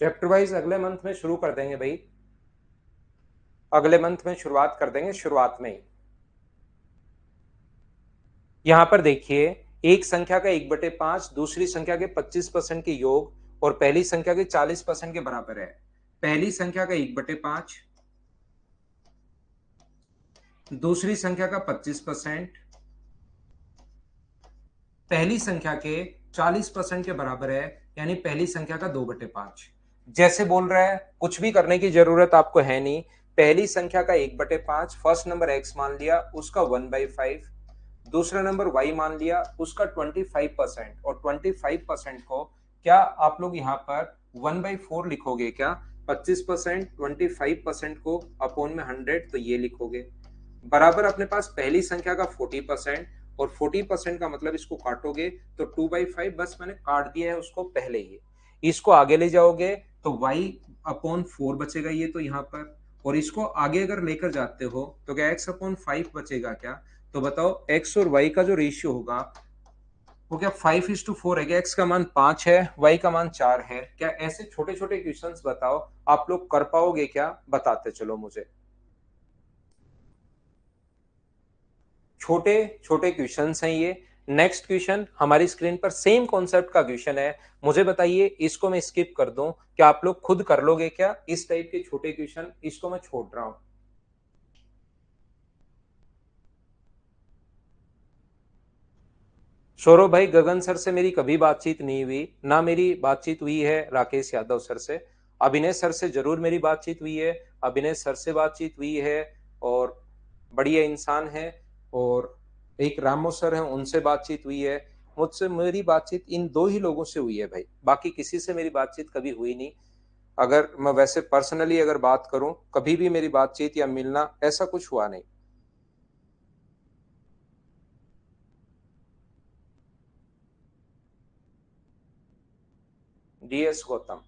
चैप्टर वाइज अगले मंथ में शुरू कर देंगे भाई, अगले मंथ में शुरुआत कर देंगे, शुरुआत में ही। यहां पर देखिए, एक संख्या का 1/5 दूसरी संख्या के 25% के योग और पहली संख्या के 40% के बराबर है। पहली संख्या का 1/5, दूसरी संख्या का 25% पहली संख्या के 40% के बराबर है, यानी पहली संख्या का 2/5। जैसे बोल रहा है, कुछ भी करने की जरूरत आपको है नहीं। पहली संख्या का 1/5, फर्स्ट नंबर x मान लिया, उसका 1/5, दूसरा नंबर y मान लिया, उसका 25%, और 25% को क्या आप लोग यहाँ पर 1/4 लिखोगे क्या? 25% 25% को अपॉन में 100, तो ये लिखोगे। बराबर अपने पास पहली संख्या का 40%, और 40% का मतलब इसको काटोगे तो 2/5, बस मैंने काट दिया है उसको पहले ही। इसको आगे ले जाओगे तो y/4 बचेगा, ये तो यहाँ पर। और इसको आगे अगर लेकर जाते हो तो क्या x/5 बचेगा क्या? तो बताओ x और y का जो रेशियो होगा वो क्या 5:4 है क्या? x का मान 5 है, y का मान 4 है क्या? ऐसे छोटे छोटे क्वेश्चंस बताओ, आप लोग कर पाओगे क्या? बताते चलो मुझे। छोटे छोटे क्वेश्चंस हैं ये। नेक्स्ट क्वेश्चन हमारी स्क्रीन पर सेम कॉन्सेप्ट का क्वेश्चन है। मुझे बताइए, इसको मैं स्किप कर दूं, क्या आप लोग खुद कर लोगे क्या इस टाइप के छोटे क्वेश्चन? इसको मैं छोड़ रहा हूं। सौरभ भाई, गगन सर से मेरी कभी बातचीत नहीं हुई, ना मेरी बातचीत हुई है राकेश यादव सर से। अभिनय सर से जरूर मेरी बातचीत हुई है, अभिनय सर से बातचीत हुई है, और बढ़िया इंसान है। और एक रामो सर हैं, उनसे बातचीत हुई है। मुझसे मेरी बातचीत इन दो ही लोगों से हुई है भाई, बाकी किसी से मेरी बातचीत कभी हुई नहीं। अगर मैं वैसे पर्सनली अगर बात करूं, कभी भी मेरी बातचीत या मिलना ऐसा कुछ हुआ नहीं। डीएस गौतम,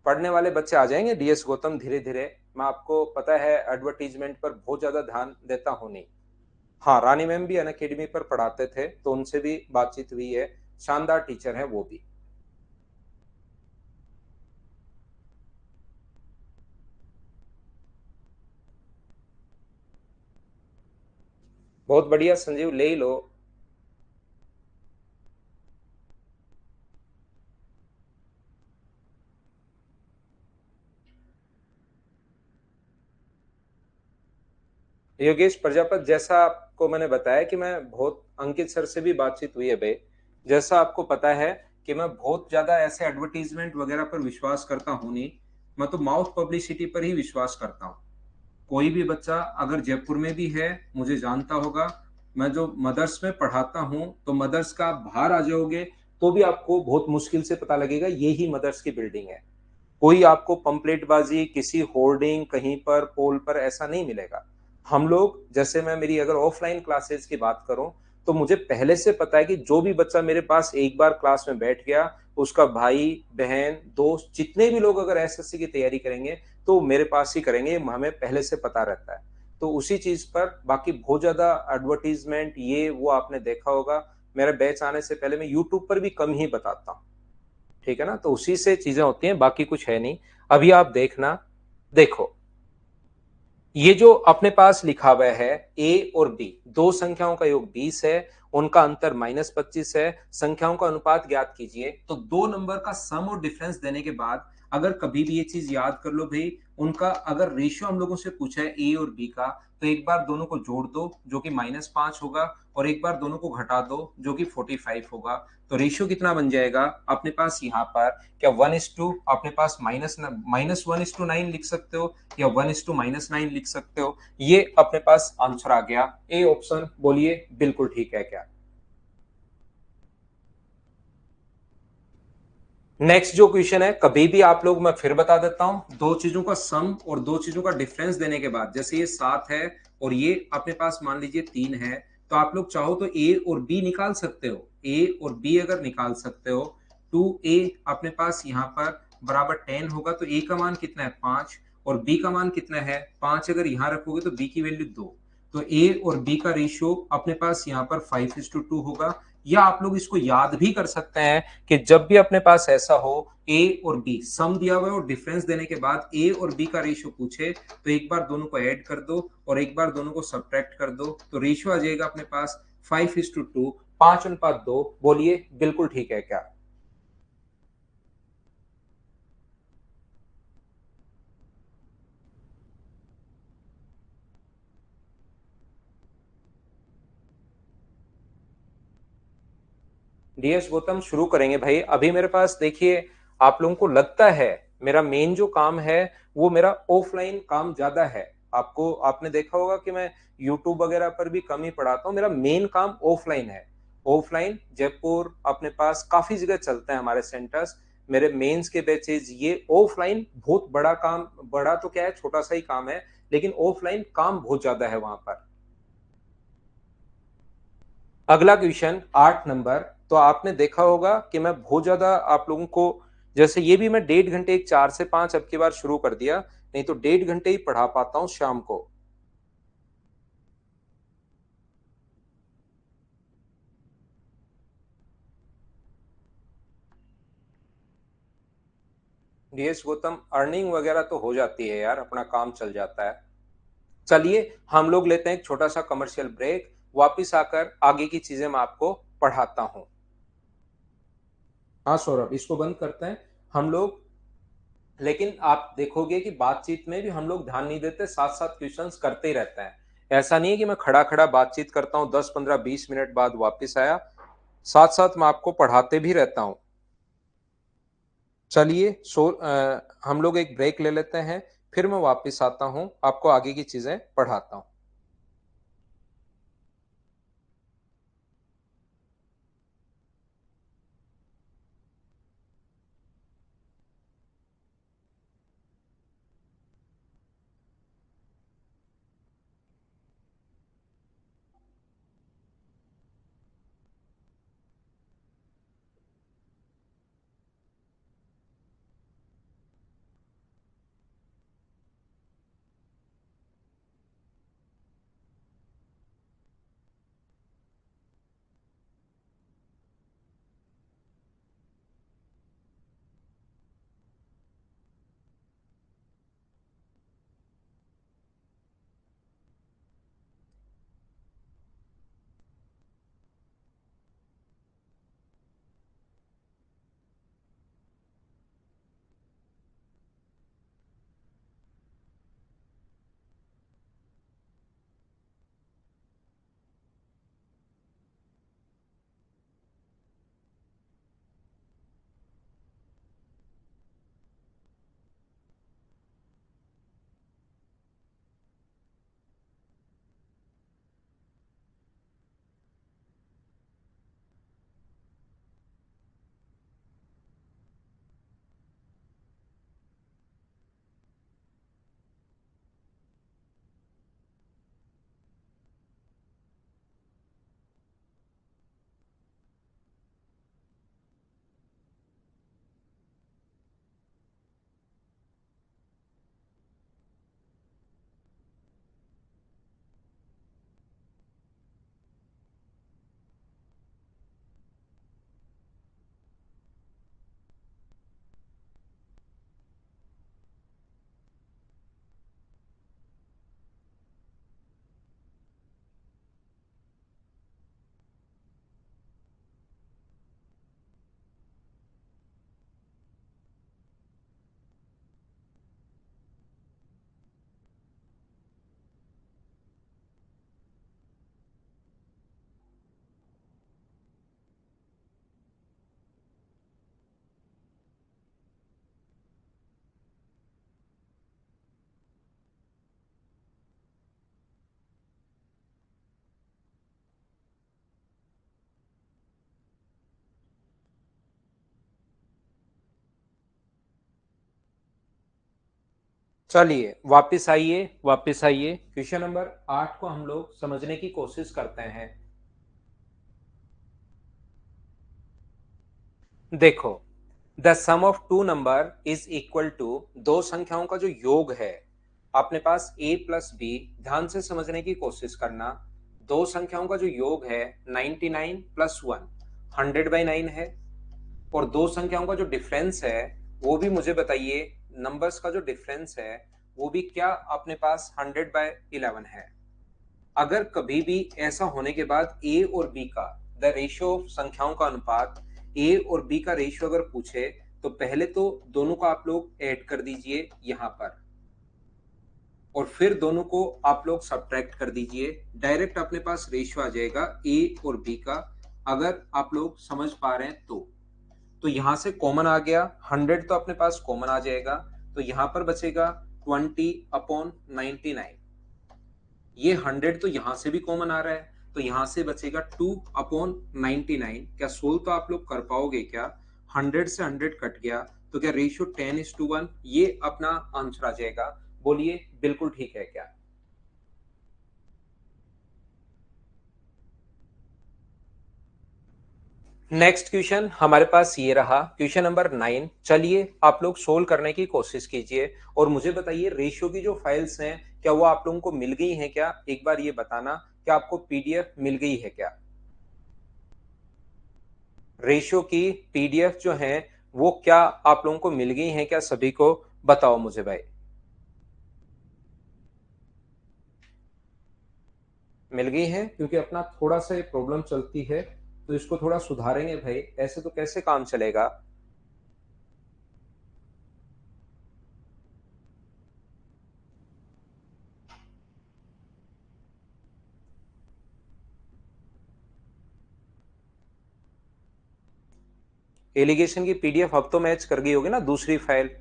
पढ़ने वाले बच्चे आ जाएंगे डीएस गौतम धीरे धीरे। मैं आपको पता है एडवर्टीजमेंट पर बहुत ज्यादा ध्यान देता हूं नहीं। हाँ, रानी मैम भी अन अकेडमी पर पढ़ाते थे, तो उनसे भी बातचीत हुई है। शानदार टीचर है वो भी। बहुत बढ़िया संजीव, ले ही लो। योगेश प्रजापत, जैसा आपको मैंने बताया कि मैं बहुत, अंकित सर से भी बातचीत हुई है भाई। जैसा आपको पता है कि मैं बहुत ज्यादा ऐसे एडवर्टीजमेंट वगैरह पर विश्वास करता हूँ नहीं। मैं तो माउथ पब्लिसिटी पर ही विश्वास करता हूँ। कोई भी बच्चा अगर जयपुर में भी है, मुझे जानता होगा। मैं जो मदर्स में पढ़ाता हूँ, तो मदर्स का आप बाहर आ जाओगे तो भी आपको बहुत मुश्किल से पता लगेगा यही मदर्स की बिल्डिंग है। कोई आपको पंपलेटबाजी किसी होर्डिंग कहीं पर पोल पर ऐसा नहीं मिलेगा। हम लोग, जैसे मैं मेरी अगर ऑफलाइन क्लासेस की बात करूं, तो मुझे पहले से पता है कि जो भी बच्चा मेरे पास एक बार क्लास में बैठ गया, उसका भाई बहन दोस्त जितने भी लोग अगर एसएससी की तैयारी करेंगे तो मेरे पास ही करेंगे, ये हमें पहले से पता रहता है। तो उसी चीज पर बाकी बहुत ज्यादा एडवर्टीजमेंट ये वो आपने देखा होगा। मेरे बैच आने से पहले मैं यूट्यूब पर भी कम ही बताता हूँ। ठीक है ना, तो उसी से चीजें होती हैं, बाकी कुछ है नहीं। अभी आप देखना, देखो ये जो अपने पास लिखा हुआ है ए और बी, दो संख्याओं का योग 20 है, उनका अंतर -25 है, संख्याओं का अनुपात ज्ञात कीजिए। तो दो नंबर का सम और डिफरेंस देने के बाद अगर कभी भी ये चीज याद कर लो भाई, उनका अगर रेशियो हम लोगों से पूछा है ए और बी का, तो एक बार दोनों को जोड़ दो जो कि -5 होगा, और एक बार दोनों को घटा दो जो कि 45 होगा। तो रेशियो कितना बन जाएगा अपने पास यहाँ पर? क्या 1:, अपने पास -1:9 लिख सकते हो, या 1:-9 लिख सकते हो। ये अपने पास आंसर आ गया, ए ऑप्शन। बोलिए बिल्कुल ठीक है क्या? नेक्स्ट जो क्वेश्चन है, कभी भी आप लोग, मैं फिर बता देता हूं, दो चीजों का सम और दो चीजों का डिफरेंस देने के बाद, जैसे ये 7 है और ये अपने पास मान लीजिए 3 है, तो आप लोग चाहो तो ए और बी निकाल सकते हो। ए और बी अगर निकाल सकते हो, 2a अपने पास यहाँ पर बराबर 10 होगा, तो ए का मान कितना है 5, और बी का मान कितना है 5। अगर यहाँ रखोगे तो बी की वैल्यू 2। तो ए और बी का रेशियो अपने पास यहाँ पर 5:2 होगा। या आप लोग इसको याद भी कर सकते हैं कि जब भी अपने पास ऐसा हो, ए और बी सम दिया हुआ है और डिफरेंस देने के बाद ए और बी का रेशियो पूछे, तो एक बार दोनों को ऐड कर दो और एक बार दोनों को सब्ट्रैक्ट कर दो, तो रेशियो आ जाएगा अपने पास 5:2, 5:2। बोलिए बिल्कुल ठीक है क्या? डीएस गौतम, शुरू करेंगे भाई। अभी मेरे पास देखिए, आप लोगों को लगता है मेरा मेन जो काम है वो मेरा ऑफलाइन काम ज्यादा है। आपको, आपने देखा होगा कि मैं यूट्यूब वगैरह पर भी कम ही पढ़ाता हूँ, मेरा मेन काम ऑफलाइन है। ऑफलाइन जयपुर अपने पास काफी जगह चलते हैं हमारे सेंटर्स। मेरे मेंस के बैचेज, ये ऑफलाइन बहुत बड़ा काम, बड़ा तो क्या है, छोटा सा ही काम है, लेकिन ऑफलाइन काम बहुत ज्यादा है वहां पर। अगला क्वेश्चन 8 नंबर। तो आपने देखा होगा कि मैं बहुत ज्यादा आप लोगों को, जैसे ये भी मैं 1.5 घंटे, एक 4 से 5 अब की बार शुरू कर दिया, नहीं तो 1.5 घंटे ही पढ़ा पाता हूं शाम को। डीएस गौतम, अर्निंग वगैरह तो हो जाती है यार, अपना काम चल जाता है। चलिए हम लोग लेते हैं एक छोटा सा कमर्शियल ब्रेक, वापिस आकर आगे की चीजें मैं आपको पढ़ाता हूं। हाँ सौरभ, इसको बंद करते हैं हम लोग। लेकिन आप देखोगे कि बातचीत में भी हम लोग ध्यान नहीं देते, साथ साथ क्वेश्चंस करते ही रहते हैं। ऐसा नहीं है कि मैं खड़ा खड़ा बातचीत करता हूँ, 10 15 20 मिनट बाद वापस आया, साथ साथ मैं आपको पढ़ाते भी रहता हूँ। चलिए हम लोग एक ब्रेक ले लेते हैं, फिर मैं वापस आता हूँ, आपको आगे की चीजें पढ़ाता हूँ। चलिए वापस आइए, वापस आइए, क्वेश्चन नंबर 8 को हम लोग समझने की कोशिश करते हैं। देखो, the sum of two number is equal to, दो संख्याओं का जो योग है, अपने पास a प्लस बी, ध्यान से समझने की कोशिश करना। दो संख्याओं का जो योग है 99 प्लस 1, 100/9 है। और दो संख्याओं का जो डिफरेंस है वो भी मुझे बताइए, नंबर्स का जो डिफरेंस है वो भी क्या अपने पास 100/11 है। अगर कभी भी ऐसा होने के बाद ए और बी का, द रेशियो ऑफ संख्याओं का अनुपात, ए और बी का रेशियो अगर पूछे, तो पहले तो दोनों को आप लोग ऐड कर दीजिए यहां पर, और फिर दोनों को आप लोग सब्ट्रैक्ट कर दीजिए, डायरेक्ट अपने पास रेशियो आ जाएगा ए और बी का, अगर आप लोग समझ पा रहे हैं तो यहां से कॉमन आ गया 100, तो अपने पास कॉमन आ जाएगा, तो यहां पर बचेगा 20/99। ये 100 तो यहां से भी कॉमन आ रहा है, तो यहां से बचेगा 2/99। क्या सोल्व तो आप लोग कर पाओगे क्या? 100 से 100 कट गया तो क्या रेशियो 10:1 ये अपना आंसर आ जाएगा। बोलिए बिल्कुल ठीक है क्या? नेक्स्ट क्वेश्चन हमारे पास ये रहा, क्वेश्चन नंबर 9। चलिए आप लोग सोल्व करने की कोशिश कीजिए और मुझे बताइए रेशियो की जो फाइल्स हैं क्या वो आप लोगों को मिल गई हैं क्या? एक बार ये बताना क्या आपको पीडीएफ मिल गई है क्या? रेशियो की पीडीएफ जो है वो क्या आप लोगों को मिल गई हैं क्या? सभी को बताओ मुझे भाई। मिल गई है, क्योंकि अपना थोड़ा सा प्रॉब्लम चलती है तो इसको थोड़ा सुधारेंगे भाई, ऐसे तो कैसे काम चलेगा। एलिगेशन की पीडीएफ अब तो मैच कर गई होगी ना दूसरी फाइल।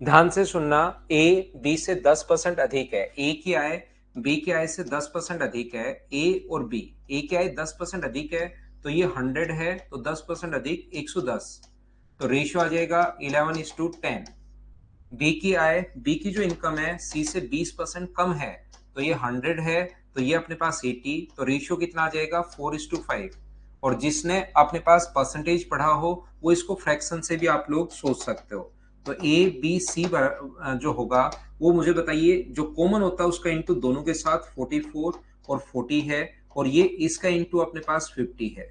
ध्यान से सुनना, ए बी से 10% अधिक है, ए की आय बी की आय से 10% अधिक है। ए और बी, ए की आय 10% अधिक है तो ये 100 है, तो 10% अधिक 110, तो रेशियो आ जाएगा 11:10। बी की आय, बी की जो इनकम है सी से 20% कम है तो ये 100 है, तो ये अपने पास 80, तो रेशियो कितना आ जाएगा 4:5। और जिसने अपने पास परसेंटेज पढ़ा हो वो इसको फ्रैक्शन से भी आप लोग सोच सकते हो। तो ए बी सी जो होगा वो मुझे बताइए, जो कॉमन होता है उसका इंटू दोनों के साथ 44 और 40 है, और ये इसका इंटू अपने पास 50 है।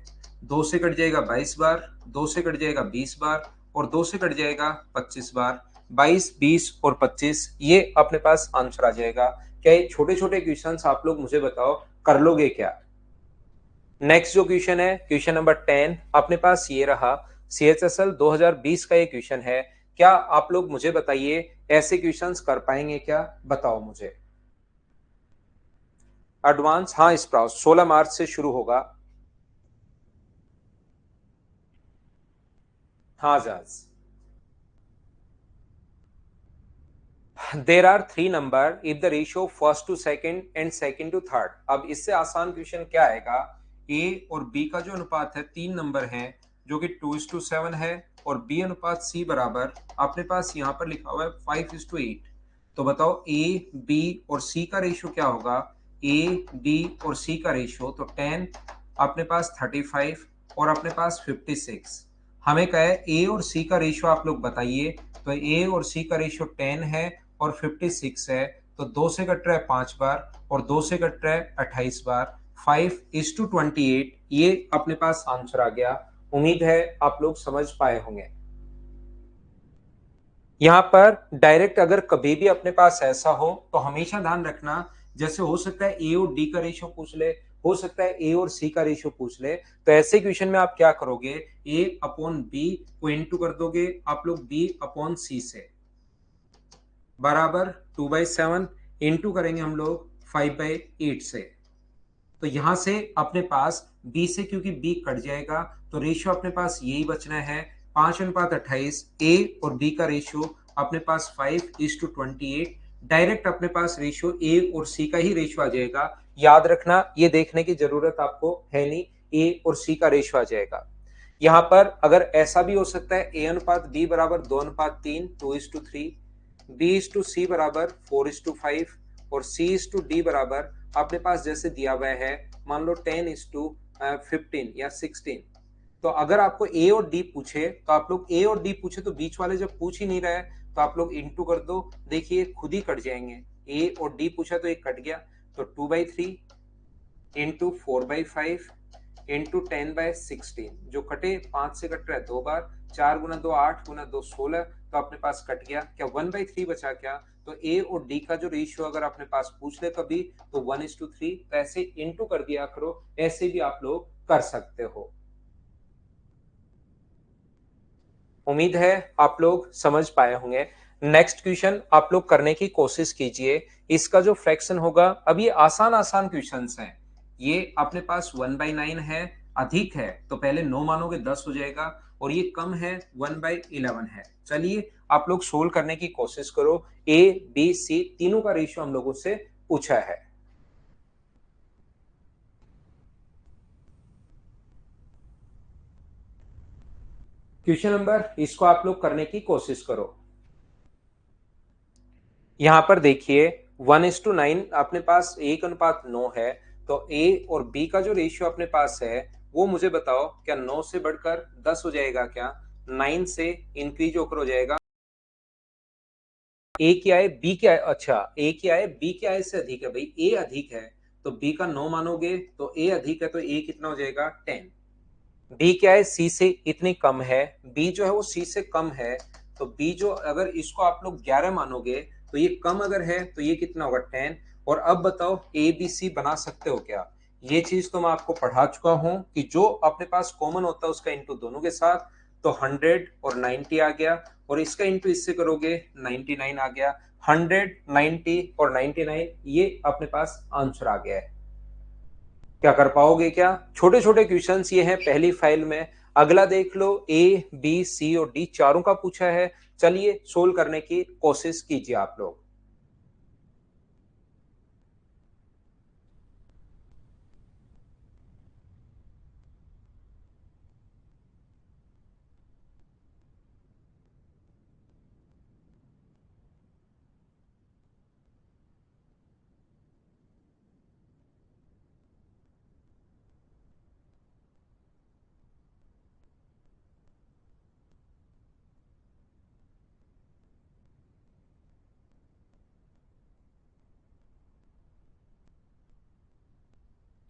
2 से कट जाएगा 22 बार, 2 से कट जाएगा 20 बार, और 2 से कट जाएगा 25 बार। 22, 20 और 25 ये अपने पास आंसर आ जाएगा। क्या ये छोटे छोटे क्वेश्चन आप लोग मुझे बताओ कर लोगे क्या? नेक्स्ट जो क्वेश्चन है क्वेश्चन नंबर 10 अपने पास ये रहा, सीएचएसएल 2020 का ये क्वेश्चन है। क्या आप लोग मुझे बताइए ऐसे क्वेश्चंस कर पाएंगे क्या? बताओ मुझे। एडवांस, हाँ स्प्राउट 16 मार्च से शुरू होगा। हाँ जाज। There are 3 number if the ratio first to second and second to third. अब इससे आसान क्वेश्चन क्या आएगा, ए और बी का जो अनुपात है 3 नंबर है जो कि 2:7 है, और बी अनुपात सी बराबर अपने पास यहाँ पर लिखा हुआ है 5:8। तो बताओ ए बी और सी का रेशियो क्या होगा? ए बी और सी का रेशियो तो 10, अपने पास 35 और अपने पास 56। हमें कहा है ए और सी का रेशियो आप लोग बताइए, तो ए और सी का रेशियो 10 है और 56 है, तो 2 से कट रहा है 5 बार और 2 से कट रहा है 28 बार। 5:28 ये अपने पास आंसर आ गया। उम्मीद है आप लोग समझ पाए होंगे। यहाँ पर डायरेक्ट अगर कभी भी अपने पास ऐसा हो तो हमेशा ध्यान रखना, जैसे हो सकता है ए और डी का रेशियो पूछ ले, हो सकता है ए और सी का रेशियो पूछ ले, तो ऐसे क्वेश्चन में आप क्या करोगे, ए अपॉन बी को इनटू कर दोगे आप लोग बी अपॉन सी से, बराबर 2/7 इंटू करेंगे हम लोग 5/8 से। तो यहां से अपने पास बी से क्योंकि बी कट जाएगा तो रेशियो अपने पास यही बचना है 5:28। ए और बी का रेशियो अपने पास 5:28। डायरेक्ट अपने पास रेशियो ए और सी का ही रेशियो आ जाएगा। याद रखना ये देखने की जरूरत आपको है नहीं, ए और सी का रेशियो आ जाएगा। यहाँ पर अगर ऐसा भी हो सकता है ए अनुपात बी बराबर 2:3, 2:3, बी इज टू सी बराबर 4:5, और सी इज टू डी बराबर अपने पास जैसे दिया हुआ है मान लो 10:15 या 16। तो अगर आपको ए और डी पूछे तो आप लोग ए और डी पूछे तो बीच वाले जब पूछ ही नहीं रहे तो आप लोग इंटू कर दो, देखिए खुद ही कट जाएंगे। ए और डी पूछा तो एक कट गया, तो 2/3 इंटू 4/5 इंटू 10/16, जो कटे 5 से कट रहा है 2 बार, 4 × 2 8 × 2 16, तो अपने पास कट गया क्या 1/3 बचा क्या? तो ए और डी का जो रेशियो अगर अपने पास पूछ ले कभी तो 1:3, तो ऐसे इंटू कर दिया करो, ऐसे भी आप लोग कर सकते हो। उम्मीद है आप लोग समझ पाए होंगे। नेक्स्ट क्वेश्चन आप लोग करने की कोशिश कीजिए। इसका जो फ्रैक्शन होगा, अब ये आसान आसान क्वेश्चंस हैं, ये अपने पास 1/9 है, अधिक है तो पहले 9 मानोगे 10 हो जाएगा, और ये कम है 1/11 है। चलिए आप लोग सोल्व करने की कोशिश करो। ए बी सी तीनों का रेशियो हम लोगों से पूछा है। क्वेश्चन नंबर, इसको आप लोग करने की कोशिश करो। यहां पर देखिए 1:9 अपने पास 1:9 है। तो ए और बी का जो रेशियो अपने पास है वो मुझे बताओ, क्या 9 से बढ़कर 10 हो जाएगा क्या? 9 से इंक्रीज होकर हो जाएगा। ए क्या है बी क्या है? अच्छा, ए क्या है बी क्या है से अधिक है भाई, ए अधिक है तो बी का 9 मानोगे, तो ए अधिक है तो ए कितना हो जाएगा 10। बी क्या है सी से इतनी कम है, बी जो है वो सी से कम है, तो बी जो अगर इसको आप लोग 11 मानोगे तो ये कम अगर है तो ये कितना होगा 10। और अब बताओ ए बी सी बना सकते हो क्या? ये चीज तो मैं आपको पढ़ा चुका हूं कि जो अपने पास कॉमन होता है उसका इंटू दोनों के साथ, तो 100 और 90 आ गया, और इसका इंटू इससे करोगे 99 आ गया। 100, 90 और 99 ये अपने पास आंसर आ गया है। क्या कर पाओगे क्या? छोटे छोटे क्वेश्चंस ये हैं पहली फाइल में। अगला देख लो, ए बी सी और डी चारों का पूछा है। चलिए सोल्व करने की कोशिश कीजिए आप लोग।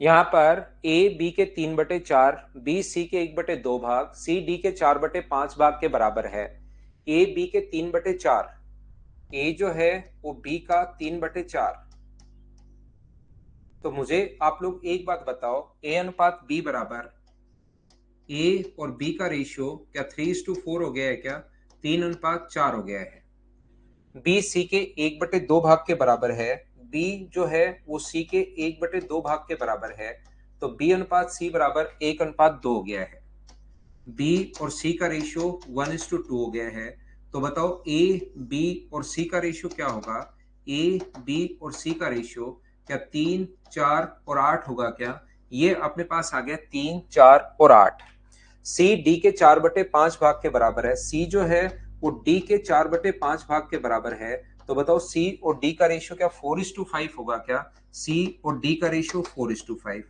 यहां पर ए बी के 3/4, बी सी के 1/2 भाग, सी डी के 4/5 भाग के बराबर है। ए बी के 3/4, ए जो है वो बी का 3/4। तो मुझे आप लोग एक बात बताओ, ए अनुपात बी बराबर ए और बी का रेशियो क्या 3:4 हो गया है क्या? 3:4 हो गया है। बी सी के 1/2 भाग के बराबर है। बी जो है वो सी के 1/2 भाग के बराबर है। तो बी अनुपात सी बराबर 1:2 हो गया है। बी और सी का रेशियो 1:2 हो गया है। तो बताओ ए बी और सी का रेशियो क्या होगा? ए बी और सी का रेशियो क्या 3, 4 और 8 होगा क्या? ये अपने पास आ गया 3, 4 और 8। सी डी के 4/5 भाग के बराबर है। सी जो है वो डी के 4/5 भाग के बराबर है। तो बताओ सी और डी का रेशियो क्या 4:5 होगा क्या? सी और डी का रेशियो 4:5।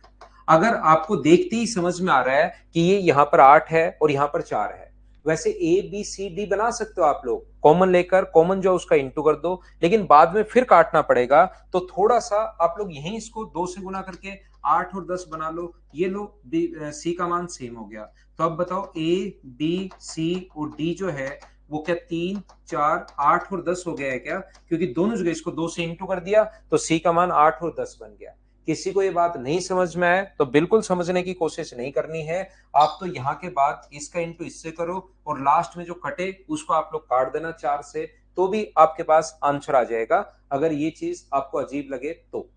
अगर आपको देखते ही समझ में आ रहा है कि ये यहाँ पर 8 है और यहाँ पर 4 है, वैसे ए बी सी डी बना सकते हो आप लोग, कॉमन लेकर कॉमन जो उसका इंटू कर दो, लेकिन बाद में फिर काटना पड़ेगा। तो थोड़ा सा आप लोग यहीं इसको 2 से गुना करके 8 और 10 बना लो। ये लो सी का मान सेम हो गया। तो अब बताओ ए बी सी और डी जो है वो क्या 3, 4, 8 और 10 हो गया है क्या? क्योंकि दोनों जगह इसको 2 से इंटू कर दिया तो सी का मान 8 और 10 बन गया। किसी को ये बात नहीं समझ में आए तो बिल्कुल समझने की कोशिश नहीं करनी है। आप तो यहाँ के बाद इसका इंटू इससे करो और लास्ट में जो कटे उसको आप लोग काट देना 4 से, तो भी आपके पास आंसर आ जाएगा, अगर ये चीज आपको अजीब लगे तो।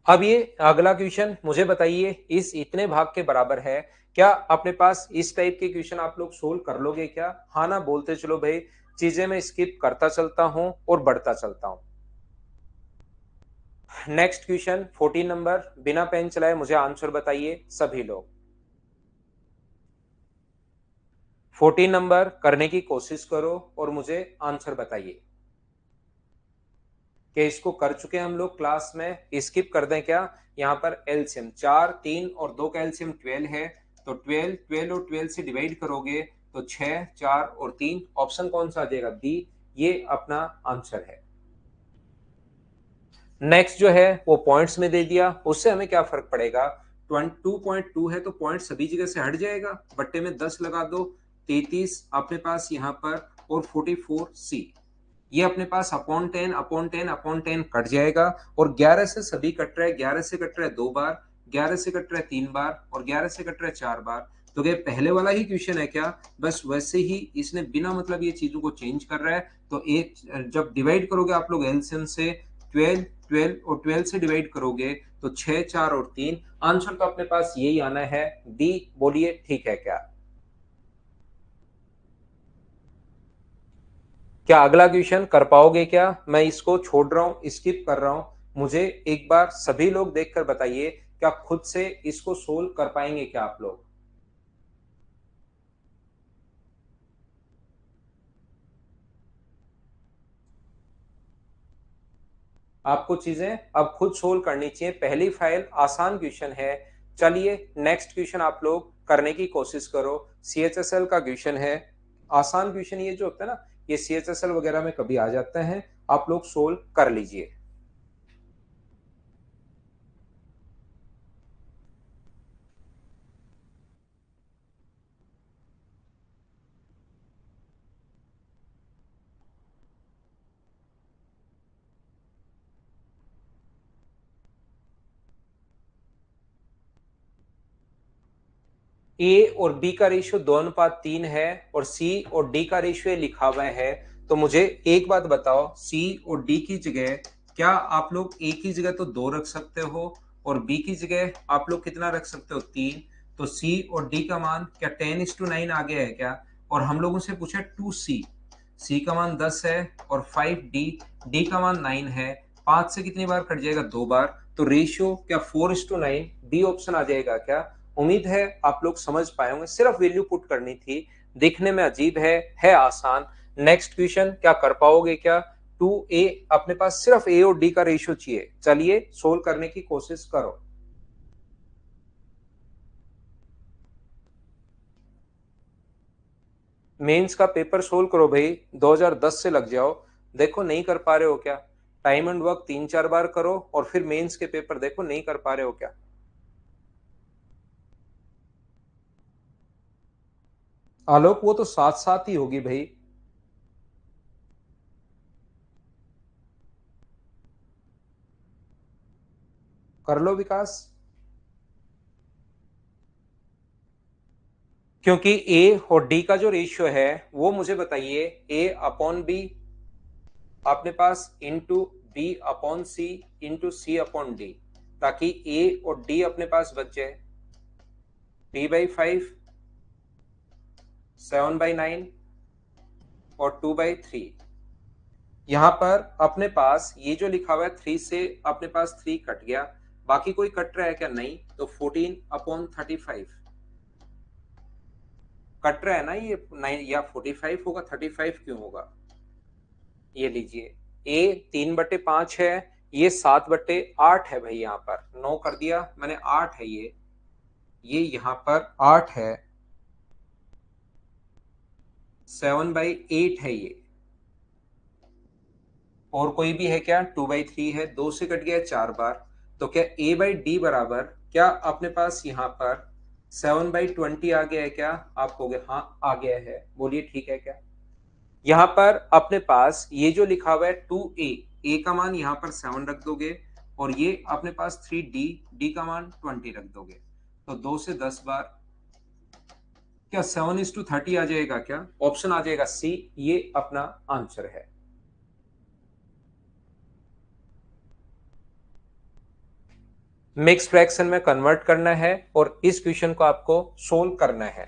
अब ये अगला क्वेश्चन मुझे बताइए, इस इतने भाग के बराबर है, क्या अपने पास इस टाइप के क्वेश्चन आप लोग सोल्व कर लोगे क्या? हाँ ना बोलते चलो भाई, चीजें मैं स्किप करता चलता हूं और बढ़ता चलता हूं। नेक्स्ट क्वेश्चन 14 नंबर, बिना पेन चलाए मुझे आंसर बताइए सभी लोग। 14 नंबर करने की कोशिश करो और मुझे आंसर बताइए। कि इसको कर चुके हैं हम लोग क्लास में, स्किप कर दें क्या? यहाँ पर एलसीएम 4, 3 और 2 का एलसीएम 12 है। तो 12, 12 और 12 से डिवाइड करोगे तो 6, 4 और 3, ऑप्शन कौन सा आ जाएगा? बी, ये अपना आंसर है। नेक्स्ट जो है वो पॉइंट्स में दे दिया, उससे हमें क्या फर्क पड़ेगा? 2.2 है तो पॉइंट सभी जगह से हट जाएगा, बट्टे में 10 लगा दो, 33 अपने पास यहाँ पर, और 44 सी, ये अपने पास अपॉन 10 अपॉन 10 अपॉन 10 कट जाएगा, और 11 से सभी कट रहा है, 11 से कट रहा है 2 बार, 11 से कट रहा है 3 बार, और 11 से कट रहा है 4 बार। तो क्या पहले वाला ही क्वेश्चन है क्या? बस वैसे ही इसने बिना मतलब ये चीजों को चेंज कर रहा है। तो एक जब डिवाइड करोगे आप लोग एलसीएम से 12, 12 और 12 से डिवाइड करोगे तो 6, 4 और 3, आंसर तो अपने पास यही आना है, डी। बोलिए ठीक है क्या? क्या अगला क्वेश्चन कर पाओगे क्या? मैं इसको छोड़ रहा हूं, स्किप कर रहा हूं। मुझे एक बार सभी लोग देखकर बताइए, क्या खुद से इसको सोल्व कर पाएंगे क्या आप लोग? आपको चीजें अब खुद सोल्व करनी चाहिए। पहली फाइल आसान क्वेश्चन है। चलिए नेक्स्ट क्वेश्चन आप लोग करने की कोशिश करो। सीएचएसएल का क्वेश्चन है। आसान क्वेश्चन ये जो होता है ना, ये सीएचएसएल वगैरह में कभी आ जाते हैं, आप लोग सोल्व कर लीजिए। ए और बी का रेशियो 2:3 है और सी और डी का रेशियो लिखा हुआ है। तो मुझे एक बात बताओ, सी और डी की जगह क्या आप लोग ए की जगह तो 2 रख सकते हो और बी की जगह आप लोग कितना रख सकते हो? 3। तो सी और डी का मान क्या 10:9 आ गया है क्या? और हम लोगों से पूछा 2C, सी का मान 10 है और 5D, डी का मान 9 है। 5 से कितनी बार कट जाएगा? 2 बार। तो रेशियो क्या 4:9? डी ऑप्शन आ जाएगा क्या? उम्मीद है आप लोग समझ पाए होंगे, सिर्फ वैल्यू पुट करनी थी। दिखने में अजीब है आसान। नेक्स्ट क्वेश्चन क्या कर पाओगे क्या? 2A, अपने पास सिर्फ ए और डी का रेशियो चाहिए। चलिए सोल्व करने की कोशिश करो। मेंस का पेपर सोल्व करो भाई, 2010 से लग जाओ। देखो नहीं कर पा रहे हो क्या? टाइम एंड वर्क 3-4 बार करो और फिर मेंस के पेपर देखो नहीं कर पा रहे हो क्या? आलोक वो तो साथ साथ ही होगी भाई। कर लो विकास। क्योंकि ए और डी का जो रेशियो है वो मुझे बताइए, ए अपॉन बी अपने पास इंटू बी अपॉन सी इंटू सी अपॉन डी, ताकि ए और डी अपने पास बच जाए। 3/5, 7/9 और 2/3। यहां पर अपने पास ये जो लिखा हुआ है 3 से अपने पास 3 कट गया, बाकी कोई कट रहा है क्या? नहीं। तो 14/35 कट रहा है ना ये 9, या 45 होगा? 35 क्यों होगा? ये लीजिए, ए 3/5 है, ये 7/8 है भाई। यहाँ पर 9 कर दिया मैंने, 8 है ये यहाँ पर 8 है। 7/8 है ये। और कोई भी है क्या? 2/3 है, 2 से कट गया 4 बार। तो क्या A/D बराबर, क्या अपने पास यहाँ पर 7/20 आ गया है क्या? आप कहोगे हाँ आ गया है, बोलिए ठीक है क्या? यहाँ पर अपने पास ये जो लिखा हुआ है 2A, A का मान यहाँ पर 7 रख दोगे और ये अपने पास 3D, D का मान 20 रख दोगे। तो 2 से 10 बार क्या 7:30 आ जाएगा क्या? ऑप्शन आ जाएगा सी, ये अपना आंसर है। मिक्स फ्रैक्शन में कन्वर्ट करना है और इस क्वेश्चन को आपको सोल्व करना है।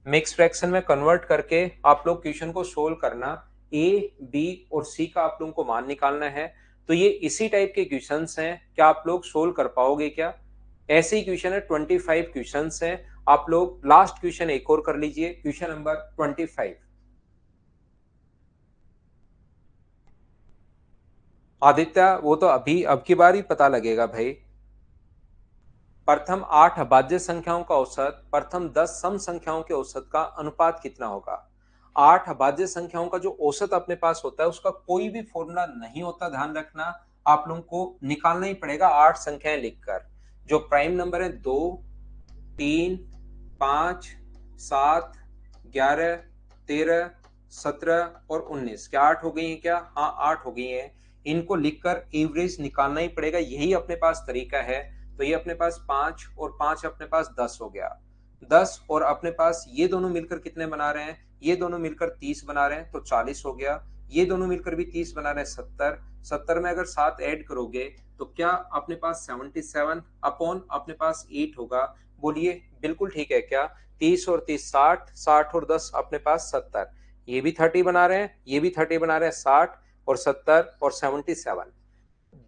मिक्स फ्रैक्शन में कन्वर्ट करके आप लोग क्वेश्चन को सोल्व करना। ए, बी और सी का आप लोगों को मान निकालना है। तो ये इसी टाइप के क्वेश्चंस हैं, क्या आप लोग सोल्व कर पाओगे क्या? ऐसे ही क्वेश्चन है, 25 क्वेश्चंस हैं। आप लोग लास्ट क्वेश्चन एक और कर लीजिए, क्वेश्चन नंबर 25। आदित्य वो तो अभी अब की बार ही पता लगेगा भाई। प्रथम 8 अभाज्य संख्याओं का औसत प्रथम 10 सम संख्याओं के औसत का अनुपात कितना होगा? 8 अभाज्य संख्याओं का जो औसत अपने पास होता है उसका कोई भी फॉर्मूला नहीं होता, ध्यान रखना। आप लोगों को निकालना ही पड़ेगा 8 संख्याएं लिखकर। जो प्राइम नंबर है 2, 3, 5, 7, 11, 13, 17 और 19। क्या 8 हो गई है क्या? हाँ 8 हो गई है। इनको लिखकर एवरेज निकालना ही पड़ेगा, यही अपने पास तरीका है। तो ये अपने पास 5 और 5 अपने पास 10 हो गया। 10 और अपने पास ये दोनों मिलकर कितने बना रहे हैं? ये दोनों मिलकर 30 बना रहे हैं, तो 40 हो गया। ये दोनों मिलकर भी 30 बना रहे हैं, 70। 70 में अगर 7 ऐड करोगे तो क्या अपने पास 77 अपॉन अपने पास 8 होगा? बोलिए बिल्कुल ठीक है क्या? 30 और 30 60, 60 और 10 अपने पास 70। ये भी 30 बना रहे हैं, ये भी 30 बना रहे हैं, 60 और 70 और 77।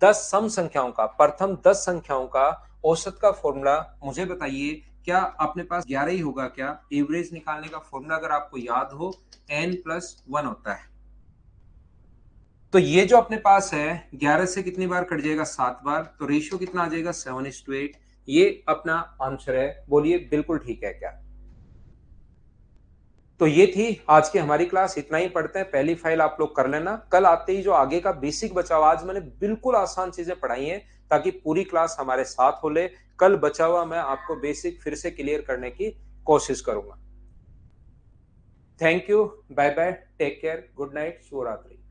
10 सम संख्याओं का, प्रथम 10 संख्याओं का औसत का फॉर्मूला मुझे बताइए, क्या अपने पास 11 ही होगा क्या? एवरेज निकालने का फॉर्मूला अगर आपको याद हो n+1 होता है। तो ये जो अपने पास है 11 से कितनी बार कट जाएगा? 7 बार। तो रेशियो कितना आ जाएगा? 7:8। ये अपना आंसर है। बोलिए बिल्कुल ठीक है क्या? तो ये थी आज की हमारी क्लास। इतना ही पढ़ते हैं, पहली फाइल आप लोग कर लेना। कल आते ही जो आगे का बेसिक बचा हुआ, आज मैंने बिल्कुल आसान चीजें पढ़ाई हैं ताकि पूरी क्लास हमारे साथ हो ले। कल बचा हुआ मैं आपको बेसिक फिर से क्लियर करने की कोशिश करूंगा। Thank you, bye bye, take care, good night, शुभ रात्रि।